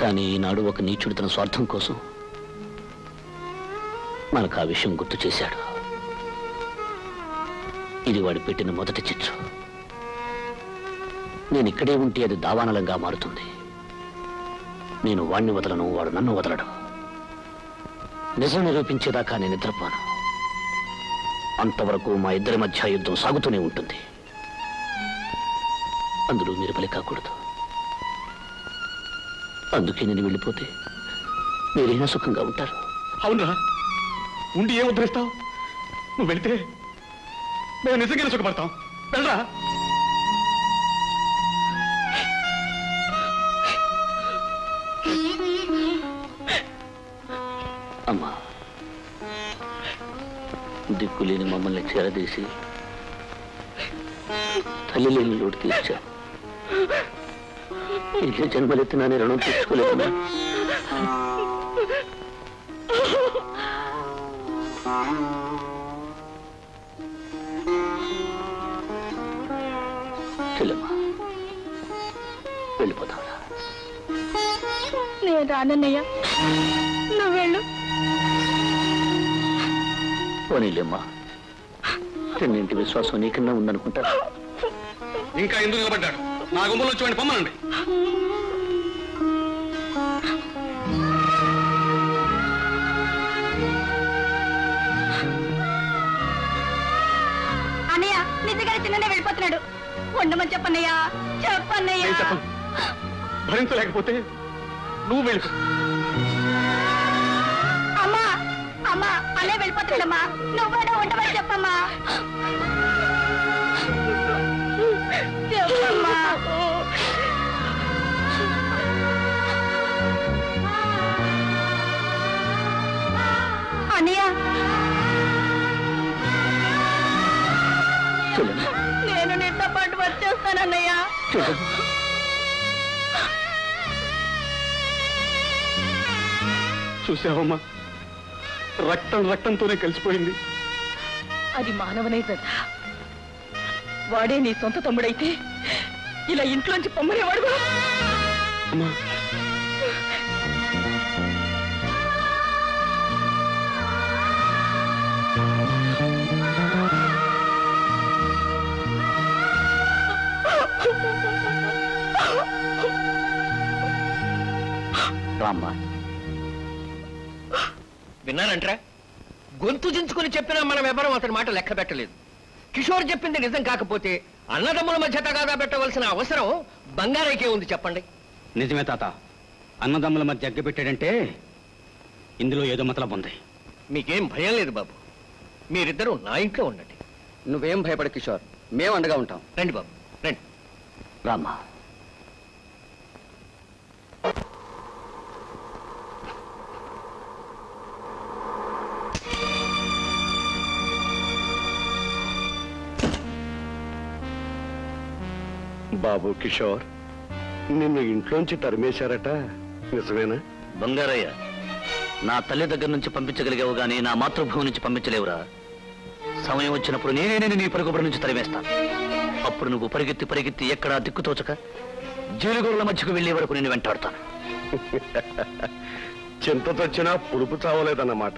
కానీ ఈనాడు ఒక నీచుడు తన స్వార్థం కోసం మనకు ఆ విషయం గుర్తు చేశాడు. ఇది వాడు పెట్టిన మొదటి చిచ్చు. నేను ఇక్కడే ఉంటే అది దావానలంగా మారుతుంది. నేను వాణ్ణి వదలను, వాడు నన్ను వదలడు. నిజం నిరూపించేదాకా నేను నిద్రపోను. అంతవరకు మా ఇద్దరి మధ్య యుద్ధం సాగుతూనే ఉంటుంది. అందులో మీరు బలి కాకూడదు. అందుకే నేను వెళ్ళిపోతే మీరైనా సుఖంగా ఉంటారు. అవునరా, ఉండి ఏం ఉద్ధరిస్తావు? నువ్వు వెళితే మేము నిజంగానే సుఖపడతాం. వెళ్ళరా. అమ్మా, దిక్కులేని మమ్మల్ని చేరదీసి తల్లి లేని లోటు తీర్చా. ఇదే జన్మలెత్తినా నేను రుణం తీర్చుకోలేదమ్మా. చెల్లెమ్మా, వెళ్ళిపోతావురా. నేను రానన్నయ్య, నువ్వు వెళ్ళు. పోనీలేమ్మా, తిన్నింటి విశ్వాసం నీకన్నా ఉందనుకుంటా. ఇంకా ఎందుకు నిలబడ్డాడు? నా గుమ్మలో వచ్చి పొమ్మనండి. అన్నయ్య నిజంగానే చిన్ననే వెళ్ళిపోతున్నాడు. ఉండమని చెప్పన్నయ్యా, చెప్పన్నయ్యా. చెప్పను, భరించలేకపోతే నువ్వు వెళ్ళు. అమ్మా అమ్మా, అన్నయ్య వెళ్ళిపోతున్నాడమ్మా, నువ్వైనా ఉండమని చెప్పమ్మా. చెప్పమ్మా. అన్నయ్య, నేను నీతో పాటు వచ్చేస్తానన్నయ్య. చూసావమ్మా, రక్తం రక్తంతోనే కలిసిపోయింది. అది మానవనే కదా. వాడే నీ సొంత తమ్ముడైతే ఇలా ఇంట్లోంచి పొమ్మనేవాడు. అమ్మా, రామ్మా, విన్నానంట్రా? గొంతు చించుకుని చెప్పినా మనం ఎవరం అతని మాట లెక్క పెట్టలేదు. కిషోర్ చెప్పింది నిజం కాకపోతే అన్నదమ్ముల మధ్య తగాదా పెట్టవలసిన అవసరం బంగారైకే ఉంది చెప్పండి. నిజమే తాత, అన్నదమ్ముల మధ్య అగ్గ పెట్టాడంటే ఇందులో ఏదో మతలబు ఉంది. మీకేం భయం లేదు బాబు, మీరిద్దరూ నా ఇంట్లో ఉండండి. నువ్వేం భయపడ కిషోర్, మేము అండగా ఉంటాం. రండి బాబు, రండి. రామ్మా. బాబు కిషోర్, నిన్ను ఇంట్లోంచి తరిమేశారట, నిజమేనా? బంగారయ్య, నా తల్లి దగ్గర నుంచి పంపించగలిగావు గానీ నా మాతృభూమి నుంచి పంపించలేవురా. సమయం వచ్చినప్పుడు నేనే నీ పరుగుబడి నుంచి తరిమేస్తాను. అప్పుడు నువ్వు పరిగెత్తి పరిగెత్తి ఎక్కడా దిక్కుతోచక జైలుగోరుల మధ్యకు వెళ్లే వరకు నేను వెంటాడుతాను. చింత చచ్చినా పులుపు చావలేదన్నమాట.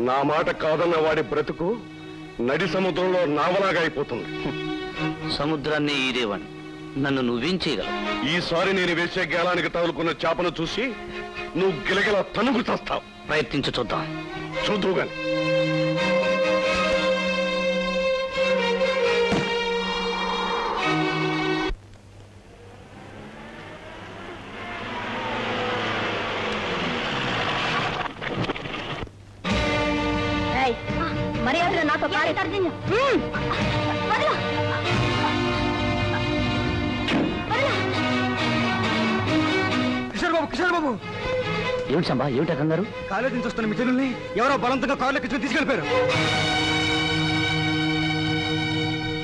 నా మాట కాదన్న వాడి బ్రతుకు నడి సముద్రంలో నావలాగా అయిపోతుంది. సముద్రాన్ని ఈదేవాణ్ణి, నన్ను నువ్వేం చేయగలవు? ఈసారి నేను వేసే గేలానికి తగులుకున్న చేపను చూసి నువ్వు గిలగిల తనుగు చేస్తావు. ప్రయత్నించి చూద్దాం. చూద్దువు గాని. మర్యాదలో నాతో కిషోర్ బాబు, కిషోర్ బాబు, ఏమిటి సంబా, ఏమిటా కంగారు? కాలేజీ నుంచి వస్తున్న మిత్రుల్ని ఎవరో బలవంతంగా కారులోకి తీసుకెళ్ళిపోయారు.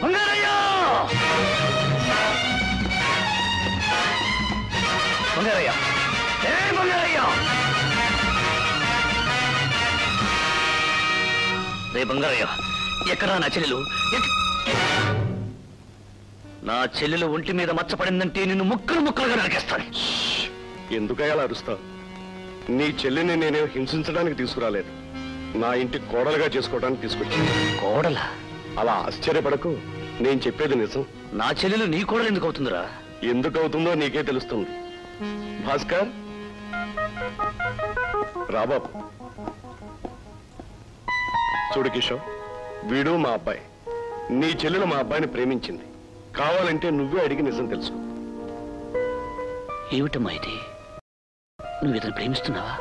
బంగారయ్య! బంగారయ్య! ఏ బంగారయ్య! రే బంగారయ్య, ఎక్కడా నా చెల్లెలు? నా చెల్లెలు ఒంటి మీద మచ్చపడిందంటే నిన్ను ముక్కలు ముక్కలుగా నరికేస్తాను. ఎందుకయ్యాలా అరుస్తావు? నీ చెల్లిని నేనే హింసించడానికి తీసుకురాలేదు, నా ఇంటి కోడలుగా చేసుకోవడానికి తీసుకొచ్చాను. కోడలా? అలా ఆశ్చర్యపడకు, నేను చెప్పేది నిజం. నా చెల్లెలు నీ కోడలు ఎందుకు అవుతుందిరా? ఎందుకు అవుతుందో నీకే తెలుస్తుంది. భాస్కర్, రాబాబు. చూడు కిషోర్, వీడు మా అబ్బాయి. నీ చెల్లెలు మా అబ్బాయిని ప్రేమించింది. కావాలంటే నువ్వే అడిగి నిజం తెలుసు. ఏమిటమ్మా ఇది? నువ్వు ఇతను ప్రేమిస్తున్నావా?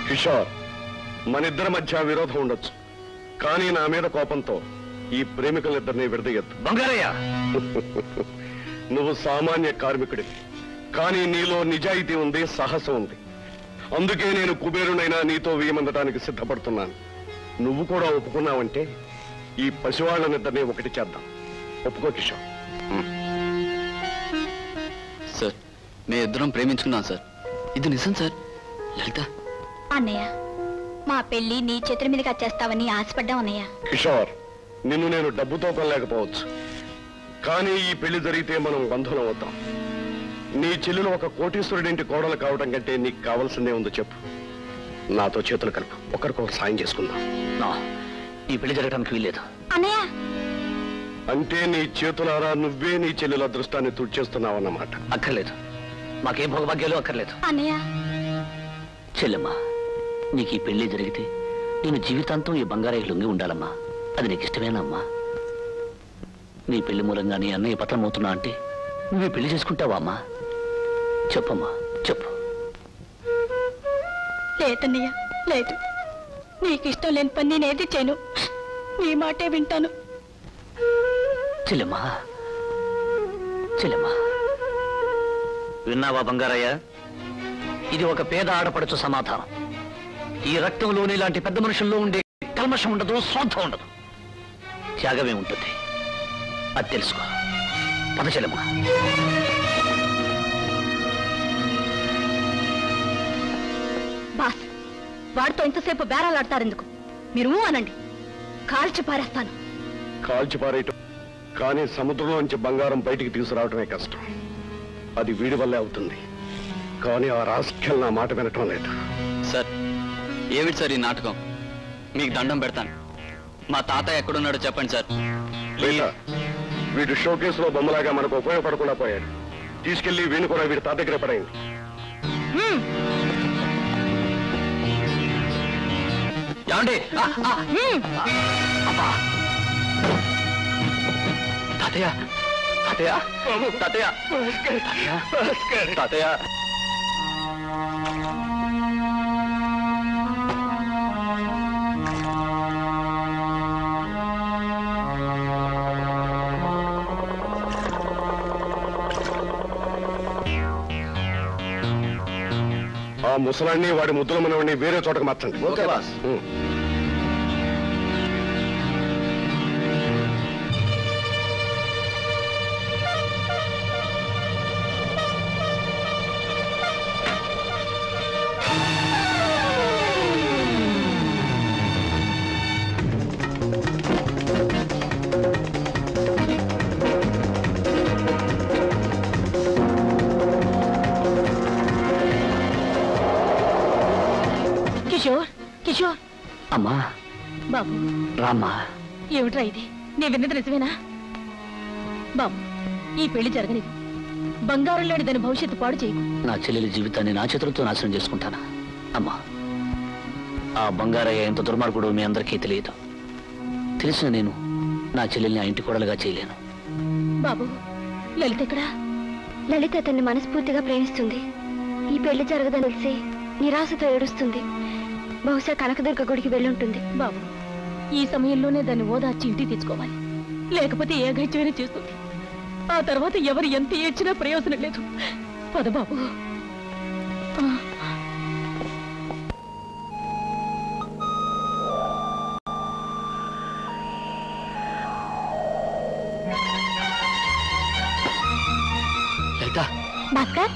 కిషోర్, మనిద్దరి మధ్య విరోధం ఉండొచ్చు, కానీ నా మీద కోపంతో ఈ ప్రేమికులిద్దరినీ విడదీయద్దు. బంగారయ్య! నువ్వు సామాన్య కార్మికుడివి, కానీ నీలో నిజాయితీ ఉంది, సాహసం ఉంది. అందుకే నేను కుబేరునైనా నీతో వేయమందటానికి సిద్ధపడుతున్నాను. నువ్వు కూడా ఒప్పుకున్నావంటే ఈ పసివాళ్ళనిద్దరినీ ఒకటి చేద్దాం. ఒప్పుకో కిషోర్. సార్, మేమిద్దరం ప్రేమించుకున్నాం సార్. ఇది నిజం సార్. లలిత, అన్నయ్య, మా పెళ్లి నీ చేతుల మీదకి వచ్చేస్తావని ఆశపడ్డాం అన్నయ్య. కిషోర్, నిన్ను నేను డబ్బుతో కొనలేకపోవచ్చు, కానీ ఈ పెళ్లి జరిగితే మనం బంధువులం అవుతాం. నీ చెల్లెలు ఒక కోటీశ్వరుడింటి కోడలు కావడం కంటే నీకు కావాల్సిందే ఉందో చెప్పు. నాతో చేతులు కలుపు, ఒకరికొకరు సాయం చేసుకుందాం. ఈ పెళ్లి జరగడానికి వీల్లేదు. అన్నయ్య అంటే నీ చేతులారా నువ్వే నీ చెల్లెల అదృష్టాన్ని తుడిచేస్తున్నావన్నమాట. అక్కర్లేదు, మాకే భోగభాగ్యాలు అక్కర్లేదు. అన్నయ్య చెల్లెమ్మా, నీకు ఈ పెళ్లి జరిగితే నేను జీవితాంతం ఈ బంగారాయి లొంగి ఉండాలమ్మా. అది నీకు ఇష్టమేనమ్మా? నీ పెళ్లి మూలంగా నీ అన్నయ్య పతనమవుతున్నా అంటే నువ్వు పెళ్లి చేసుకుంటావా అమ్మా? చెప్పమ్మా, చెప్పు. లేదన్నయ్య, లేదు. నీకు ఇష్టం లేని పని నేనేది చేయను. నీ మాటే వింటాను. చెల్లెమ్మా, చెల్లెమ్మా, విన్నావా బంగారయ్య? ఇది ఒక పేద ఆడపడుచు సమాధానం. ఈ రక్తంలోని ఇలాంటి పెద్ద మనుషుల్లో ఉండే కల్మషం ఉండదు, స్వార్థం ఉండదు, త్యాగమే ఉంటుంది. అది తెలుసుకో. పద చెల్లెమ్మా. బాస్, వాడితో ఇంతసేపు బేరాలాడతారెందుకు? మీరు అనండి, కాల్చి పారేస్తాను. కాల్చి పారేయటం కానీ సముద్రంలోంచి బంగారం బయటికి తీసుకురావటమే కష్టం. అది వీడి వల్లే అవుతుంది. కానీ ఆ రాస్కెల్ నా మాట వినటం లేదు. సార్, ఏమిటి సార్ ఈ నాటకం? మీకు దండం పెడతాను. మా తాతయ్య ఎక్కడున్నాడో చెప్పండి సార్. వీడు షోకేసులో బొమ్మలాగా మనకు ఉపయోగపడకుండా పోయాడు. తీసుకెళ్లి వీణు కూడా వీడి తాత దగ్గర పడేయండి. ఏమండి? తాతయ్య, తాతయ్య, తాతయ్య, తాతయ్య. ఆ ముసలాన్ని వాడి ముద్దుల మనవాడిని వేరే చోటకు మార్చండి. Okay boss. కిషోర్, కిషోర్. అమ్మా. బాబు. రామ్మా. ఏమిట్రా ఇది? నీ విన్నది నిజమేనా? బాబు, ఈ పెళ్లి జరగనిది. బంగారం లేని దాని భవిష్యత్తు పాడు చేయకు. నా చెల్లెలి జీవితాన్ని నా చేతులతో నాశనం చేసుకుంటానా? అమ్మా, ఆ బంగారయ్య ఎంత దుర్మార్గుడు మీ అందరికీ తెలియదు. తెలిసిన నేను నా చెల్లెల్ని ఆ ఇంటి కోడలుగా చేయలేను. బాబు, లలిత ఎక్కడా? లలిత అతన్ని మనస్ఫూర్తిగా ప్రేమిస్తుంది. ఈ పెళ్లి జరగదని తెలిసి నిరాశతో ఏడుస్తుంది. బహుశా కనకదుర్గ గుడికి వెళ్ళుంటుంది. బాబు, ఈ సమయంలోనే దాన్ని ఓదార్చి ఇంటికి తెచ్చుకోవాలి. లేకపోతే ఏ గైత్యమైనా చేస్తుంది. ఆ తర్వాత ఎవరు ఎంత ఏడ్చినా ప్రయోజనం లేదు. పద బాబు. లలిత. భాస్కర్,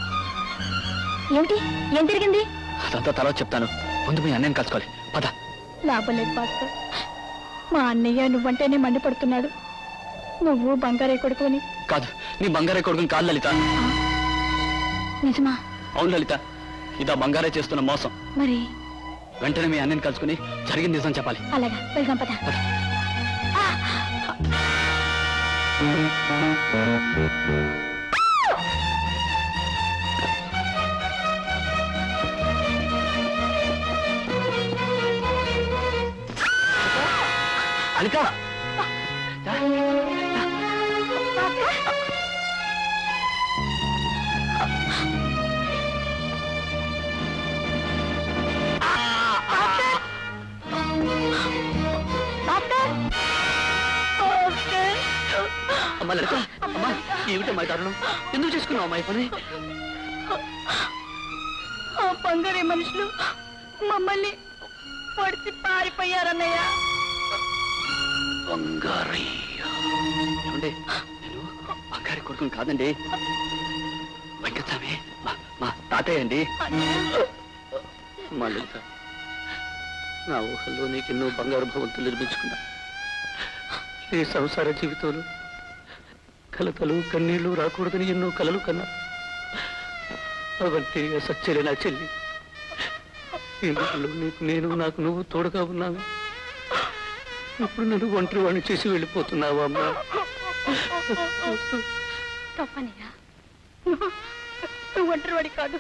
ఏమిటి? ఏం జరిగింది? అదంతా తర్వాత చెప్తాను. ముందు మీ అన్నయ్యని కలుసుకోవాలి. పద. లాభం లేదు భాస్కర్. మా అన్నయ్య నువ్వంటేనే మండిపడుతున్నాడు. నువ్వు బంగారే కొడుకుని. కాదు, నీ బంగారే కొడుకుని కాదు లలిత. నిజమా? అవును లలిత, ఇదా బంగారే చేస్తున్న మోసం. మరి వెంటనే మీ అన్నయ్యని కలుసుకుని జరిగింది నిజం చెప్పాలి. అలాగా, వెళ్దాం పద. అలిక, అమ్మా లలిత, అమ్మా ఏమిటమ్మా దారుణం? ఎందుకు చేసుకున్నావు అమ్మాయి పని? ఆ బంగారే మనుషులు మమ్మల్ని పొడిచి పారిపోయారన్నయ్య. బంగారయ్య ఏమండి? నేను బంగారి కొడుకుని కాదండి, వెంకటస్వామి మా తాతయ్య అండి. మా లలిత, నా ఊహల్లో నీకెన్నో బంగారు భవంతులు నిర్మించుకున్నా. ఈ సంసార జీవితంలో కలతలు కన్నీళ్లు రాకూడదని ఎన్నో కలలు కన్నా. అవంతి సచ్చలే నా చెల్లి. ఎందుకు నీకు నేను, నాకు నువ్వు తోడుగా ఉన్నాను. ఇప్పుడు నన్ను ఒంటరి వాడిని చేసి వెళ్ళిపోతున్నావా అమ్మా? తప్పనయ్యా, నువ్వు ఒంటరి వాడి కాదు,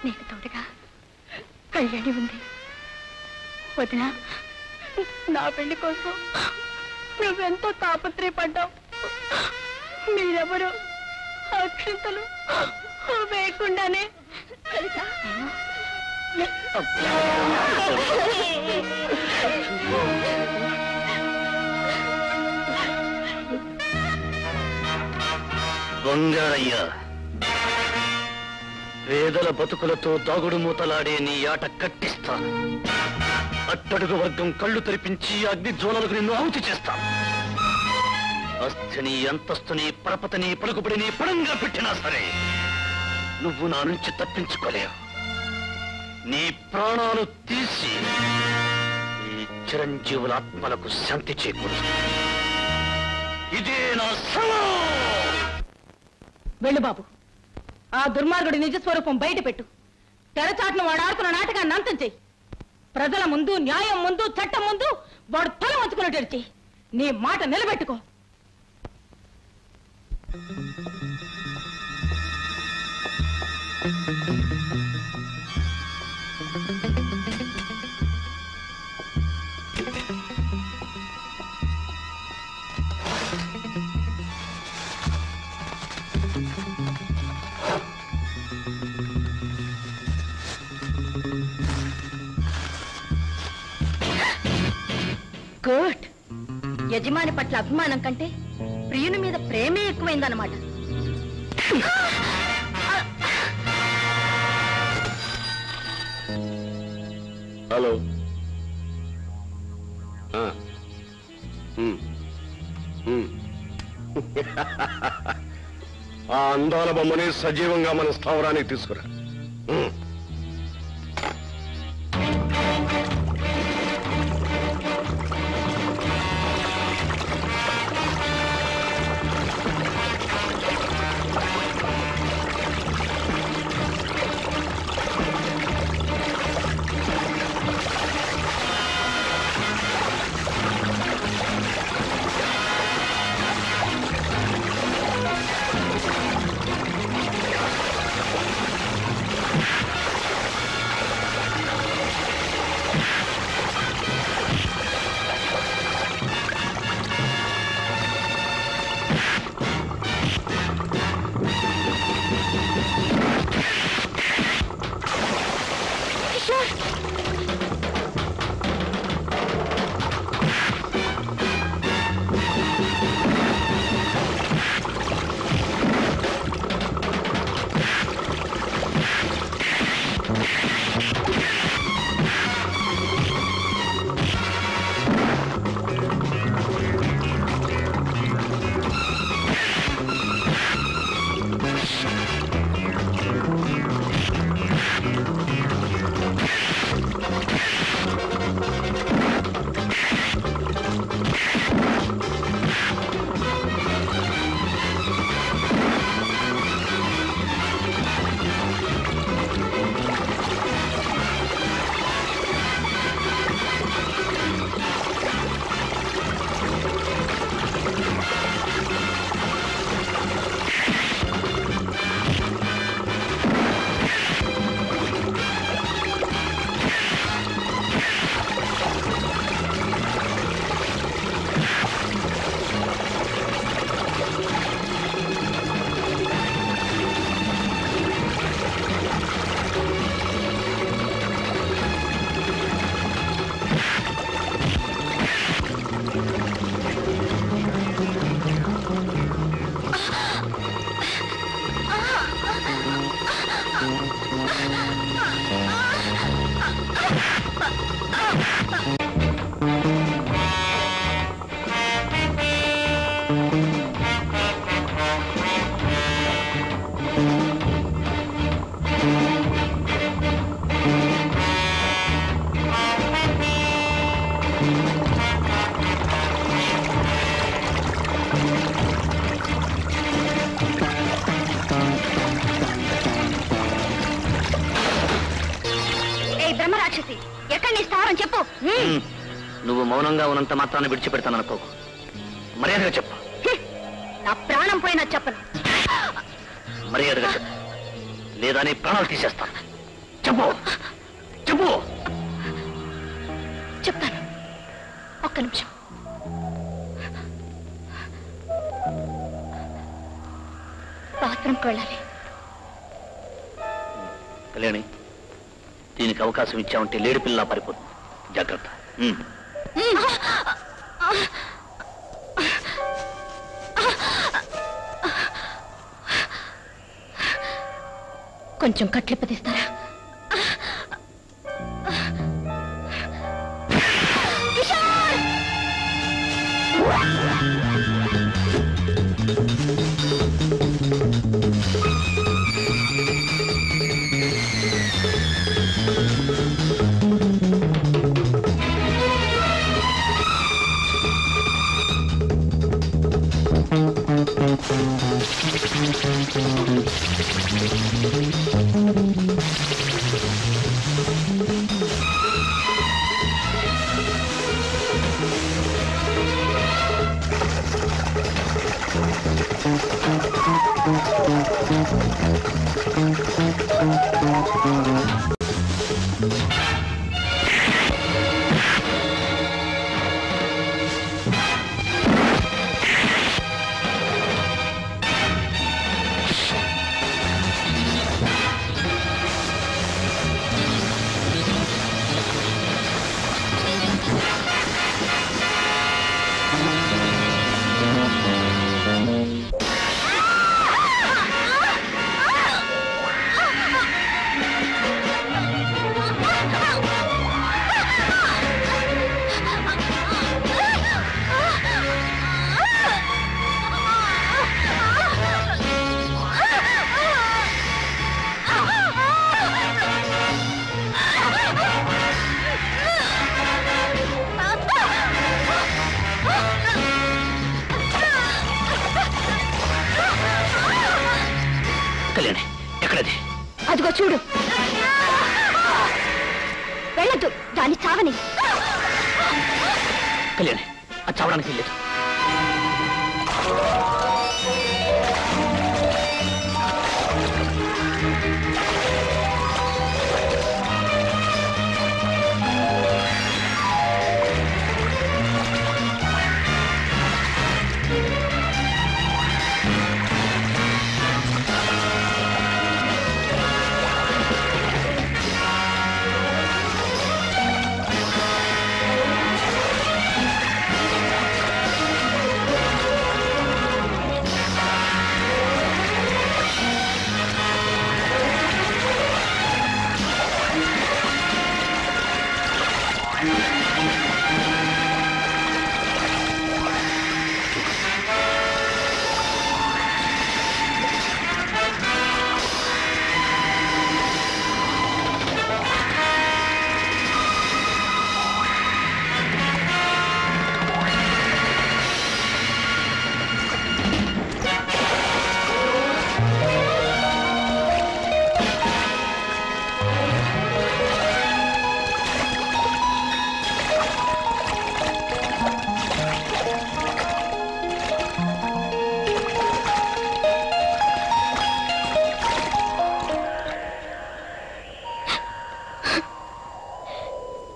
నీకు తోడుగా కళ్యాణి ఉంది. వదినా, నా పెళ్లి కోసం నువ్వెంతో తాపత్రయపడ్డావు. మీరెవరు అక్షంతలు వేయకుండానే బంగారయ్య, పేదల బతుకులతో దాగుడు మూతలాడే నీ ఆట కట్టిస్తాను. అట్టడుగు వర్గం కళ్ళు తెరిపించి అగ్ని జ్వాలలకు నిన్ను ఆహుతి చేస్తాను. అస్థిని, అంతస్తుని, పరపతిని, పలుకుబడిని పడంగా పెట్టినా సరే నువ్వు నా నుంచి తప్పించుకోలేవు. నీ ప్రాణాలు తీసి ఈ చిరంజీవుల ఆత్మలకు శాంతి చేకూరు. ఇదే నా సవాల్. వెళ్ళు బాబు, ఆ దుర్మార్గుడి నిజ స్వరూపం బయట పెట్టు. తెరచాటును వాడు ఆడుతున్న నాటకాన్ని అంతం చెయ్యి. ప్రజల ముందు, న్యాయం ముందు, చట్టం ముందు వాడు తల వంచుకున్నట్టు చెయ్యి. నీ మాట నిలబెట్టుకో. గుడ్. యజమాని పట్ల అభిమానం కంటే ప్రియుని మీద ప్రేమే ఎక్కువైందన్నమాట. హలో. ఆ అందాల బొమ్మని సజీవంగా మన స్థావరానికి తీసుకురా. నువ్వు మౌనంగా ఉన్నంత మాత్రాన్ని విడిచిపెడతాను అనుకోకు. మర్యాదగా చెప్పు. నా ప్రాణం పోయినా చెప్పను. మర్యాదగా చెప్పు, లేదా నీ ప్రాణాలు తీసేస్తాను. చెప్పు చెప్పు. చెప్తాను, ఒక్క నిమిషం. బాత్రూంకి వెళ్ళాలి. కళ్యాణి, దీనికి అవకాశం ఇచ్చామంటే లేడి పిల్ల పారిపోతుంది. జాగ్రత్త. కొంచెం కట్లిప్పదీస్తారా? కళ్యాణి, ఎక్కడది? అదిగో చూడు. వెళ్ళదు, దాన్ని చావని. కళ్యాణి, అది చావడానికి వెళ్ళలేదు.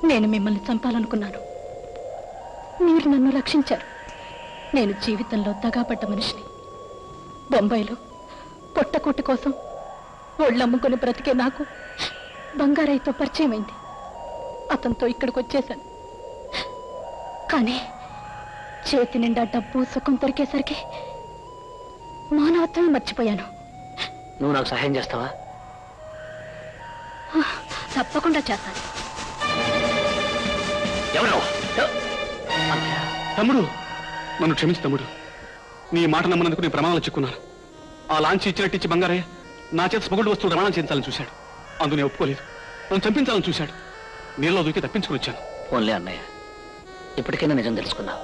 నేను మిమ్మల్ని చంపాలనుకున్నాను. మీరు నన్ను రక్షించారు. నేను జీవితంలో దగాపడ్డ మనిషిని. బొంబాయిలో పొట్టకూటి కోసం ఒళ్ళమ్ముకుని బ్రతికే నాకు బంగారయ్యతో పరిచయం అయింది. అతనితో ఇక్కడికి వచ్చేశాను. కానీ చేతి నిండా డబ్బు సుఖం దొరికేసరికి మానవత్వం మర్చిపోయాను. నువ్వు నాకు సహాయం చేస్తావా? తప్పకుండా చేస్తాను. ఎవరు? తమ్ముడు, నన్ను క్షమించు తమ్ముడు. నీ మాట నమ్మనందుకు నేను ప్రమాణాలు చిక్కున్నాను. ఆ లాంచి ఇచ్చినట్టిచ్చి బంగారయ్య నా చేత స్మగుల్డ్ వస్తువులు రవాణా చేయించాలని చూశాడు. అందునే ఒప్పుకోలేదు. నన్ను చంపించాలని చూశాడు. నీళ్ళలో దూకి తప్పించుకుని వచ్చాను. ఓన్లే అన్నయ్య, ఇప్పటికైనా నిజం తెలుసుకున్నావు.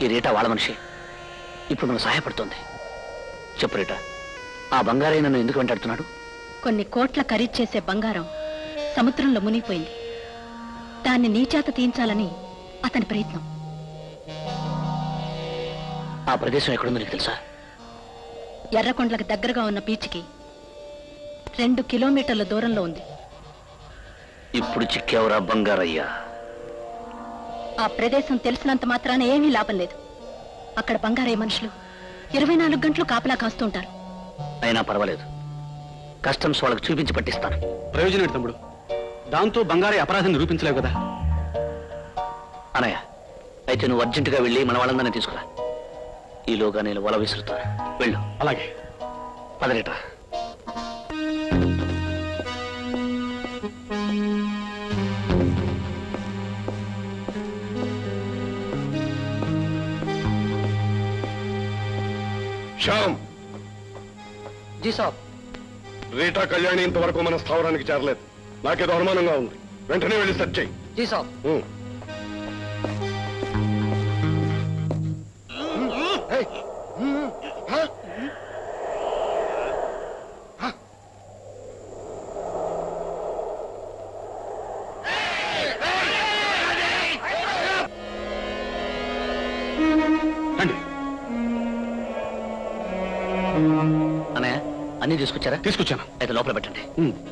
ఈ రీటా వాళ్ళ మనిషి. ఇప్పుడు మనం సహాయపడుతోంది. చెప్పు రీటా, ఆ బంగారయ్య నన్ను ఎందుకు వెంటాడుతున్నాడు? కొన్ని కోట్ల ఖరీదు చేసే బంగారం సముద్రంలో మునిగిపోయింది. దాన్ని నీ చేత తీయించాలని అతని ప్రయత్నం. ఆ ప్రదేశం ఎక్కడుందో నీకు తెలుసా? ఎర్రకొండలకు దగ్గరగా ఉన్న బీచ్కి 2 కిలోమీటర్ల దూరంలో ఉంది. ఇప్పుడు చిక్కేవరా బంగారయ్యా. ఆ ప్రదేశం తెలిసినంత మాత్రాన ఏమీ లాభం లేదు. అక్కడ బంగారయ్య మనుషులు 24 గంటలు కాపలా కాస్తుంటారు. అయినా పర్వాలేదు, కస్టమ్స్ వాళ్ళకి చూపించి పట్టిస్తాను. ప్రయోజనం ఏంటి తమ్ముడు? దాంతో బంగారయ్య అపరాధం నిరూపించలేవు కదా. అనయ్య, అయితే నువ్వు అర్జెంటుగా వెళ్ళి మన వాళ్ళందరినీ తీసుకురా. ఈలోగా నేను వల విసురుతాను. వెళ్ళు. అలాగే. పదరేట్రా. శ్యామ్, జీ సాబ్. రీటా కళ్యాణి ఇంతవరకు మన స్థావరానికి చేరలేదు. నాకేదో అనుమానంగా ఉంది. వెంటనే వెళ్ళి సెర్చ్ చేయి. జీ సాబ్. అన్నయ్య, అన్ని తీసుకొచ్చారా? తీసుకొచ్చాను. అయితే లోపల పెట్టండి.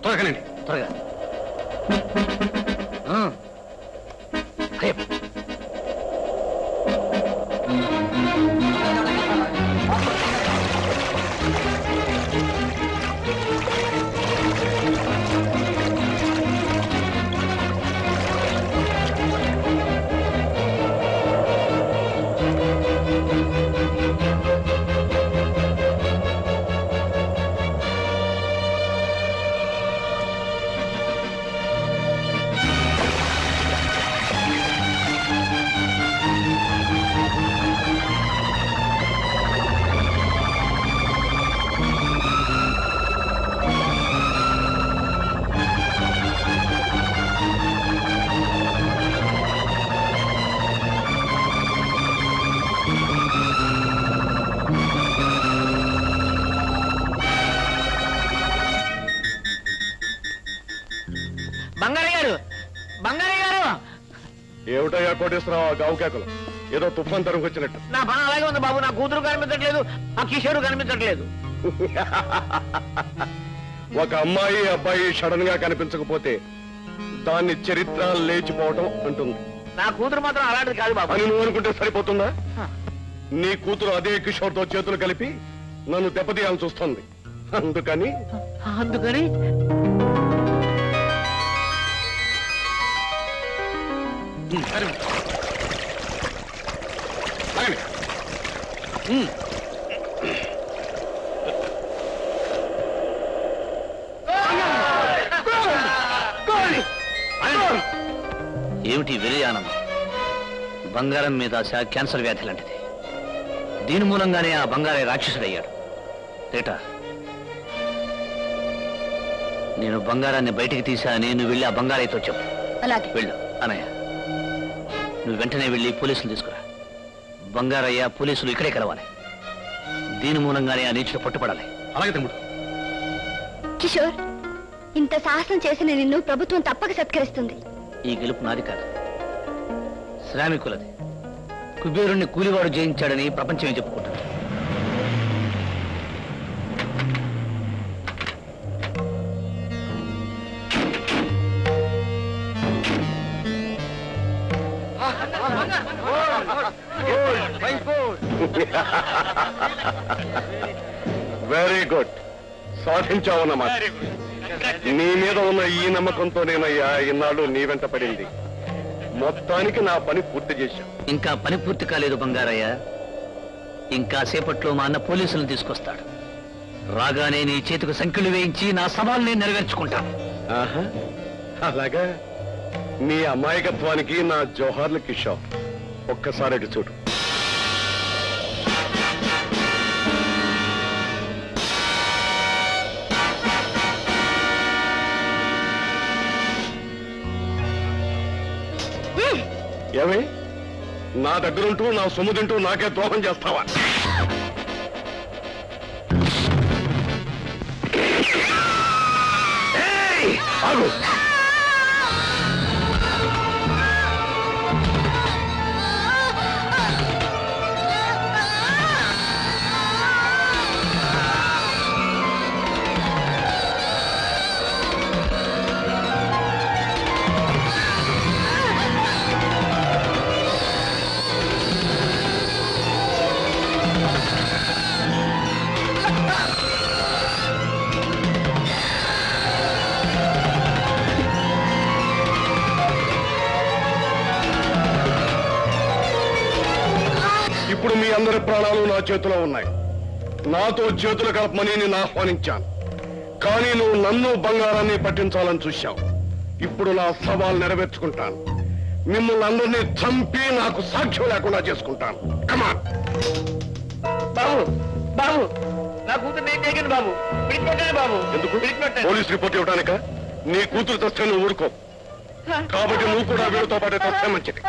త్వరగానండి. త్వరగా. ఏమిటయ్యా కోటేశ్వరరావు ఆ గావు కేకలు? ఏదో తుఫాన్ తరుగు వచ్చినట్టు. నా పని అలాగే ఉంది బాబు. నా కూతురు కనిపించట్లేదు, ఆ కిషోరు కనిపించట్లేదు. ఒక అమ్మాయి అబ్బాయి సడన్ గా కనిపించకపోతే దాన్ని చరిత్ర లేచిపోవటం అంటుంది. నా కూతురు మాత్రం అలాంటిది కాదు బాబు. అని నువ్వు అనుకుంటే సరిపోతుందా? నీ కూతురు అదే కిషోర్తో చేతులు కలిపి నన్ను దెబ్బతీయాలని చూస్తుంది. అందుకని ఏమిటి వెరీ ఆనందం? బంగారం మీద ఆశ క్యాన్సర్ వ్యాధి లాంటిది. దీని మూలంగానే ఆ బంగారే రాక్షసుడయ్యాడు. రేటా, నేను బంగారాన్ని బయటికి తీశానని నువ్వు వెళ్ళి ఆ బంగారైతో చెప్పు. అలాగే. వెళ్ళు. అనయ్య, నువ్వు వెంటనే వెళ్ళి పోలీసులు తీసుకురా. బంగారయ్య పోలీసులు ఇక్కడే కలవాలి. దీని మూలంగానే ఆ నీచుడు పట్టుపడాలి. అలాగే తమ్ముడు. కిషోర్, ఇంత సాహసం చేసిన నిన్ను ప్రభుత్వం తప్పక సత్కరిస్తుంది. ఈ గెలుపు నాది కాదు, శ్రామికులది. కుబేరుణ్ణి కూలివాడు జయించాడని ప్రపంచమే చెప్పుకుంటుంది. Very good. సాధించావన్నమాట. నీ మీద ఉన్న ఈ నమ్మకంతో నేనయ్యా ఇన్నాళ్ళు నీ వెంట పడింది. మొత్తానికి నా పని పూర్తి చేశాం. ఇంకా పని పూర్తి కాలేదు బంగారయ్య. ఇంకా సేపట్లో మా అన్న పోలీసులను తీసుకొస్తాడు. రాగానే నీ చేతికి సంఖ్యలు వేయించి నా సవాల్ని నెరవేర్చుకుంటాను. అలాగా? నీ అమాయకత్వానికి నా జోహార్లు కిషోర్. ఒక్కసారి అటు చూడు. ఏమి నా దగ్గరుంటూ నా సొమ్ము తింటూ నాకే ద్రోహం చేస్తావా? ఆగు. ప్రాణాలు నా చేతిలో ఉన్నాయి. నాతో చేతులు కలపమని నేను ఆహ్వానించాను. కానీ నువ్వు నన్ను బంగారాన్ని పట్టించాలని చూశావు. ఇప్పుడు నా సవాల్ నెరవేర్చుకుంటాను. మిమ్మల్ని అందరినీ చంపి నాకు సాక్ష్యం లేకుండా చేసుకుంటాను. కమాన్ బాబు బాబు నా కూతురు నేను చేయగలను బాబు. విడిచిపెట్టండి బాబు. ఎందుకు పోలీస్ రిపోర్ట్ ఇవ్వడానిక? నీ కూతురు తెస్తే నువ్వు ఊరుకో. కాబట్టి నువ్వు కూడా వీడితో పాటు తెస్తే మంచిది.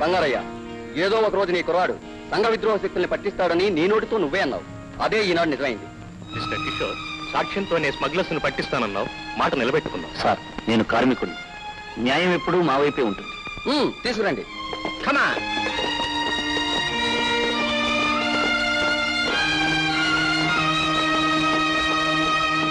బంగారయ్య, ఏదో ఒక రోజు నీ కుర్రాడు సంఘ విద్రోహ శక్తుల్ని పట్టిస్తాడని నీ నోటితో నువ్వే అన్నావు. అదే ఈనాడు నిజమైంది. మిస్టర్ కిషోర్, సాక్ష్యంతోనే స్మగ్లర్స్ ను పట్టిస్తానన్నావు, మాట నిలబెట్టుకున్నావు. సార్, నేను కార్మికుడిని. న్యాయం ఎప్పుడూ మా వైపే ఉంటుంది. తీసుకురండి. కమాన్.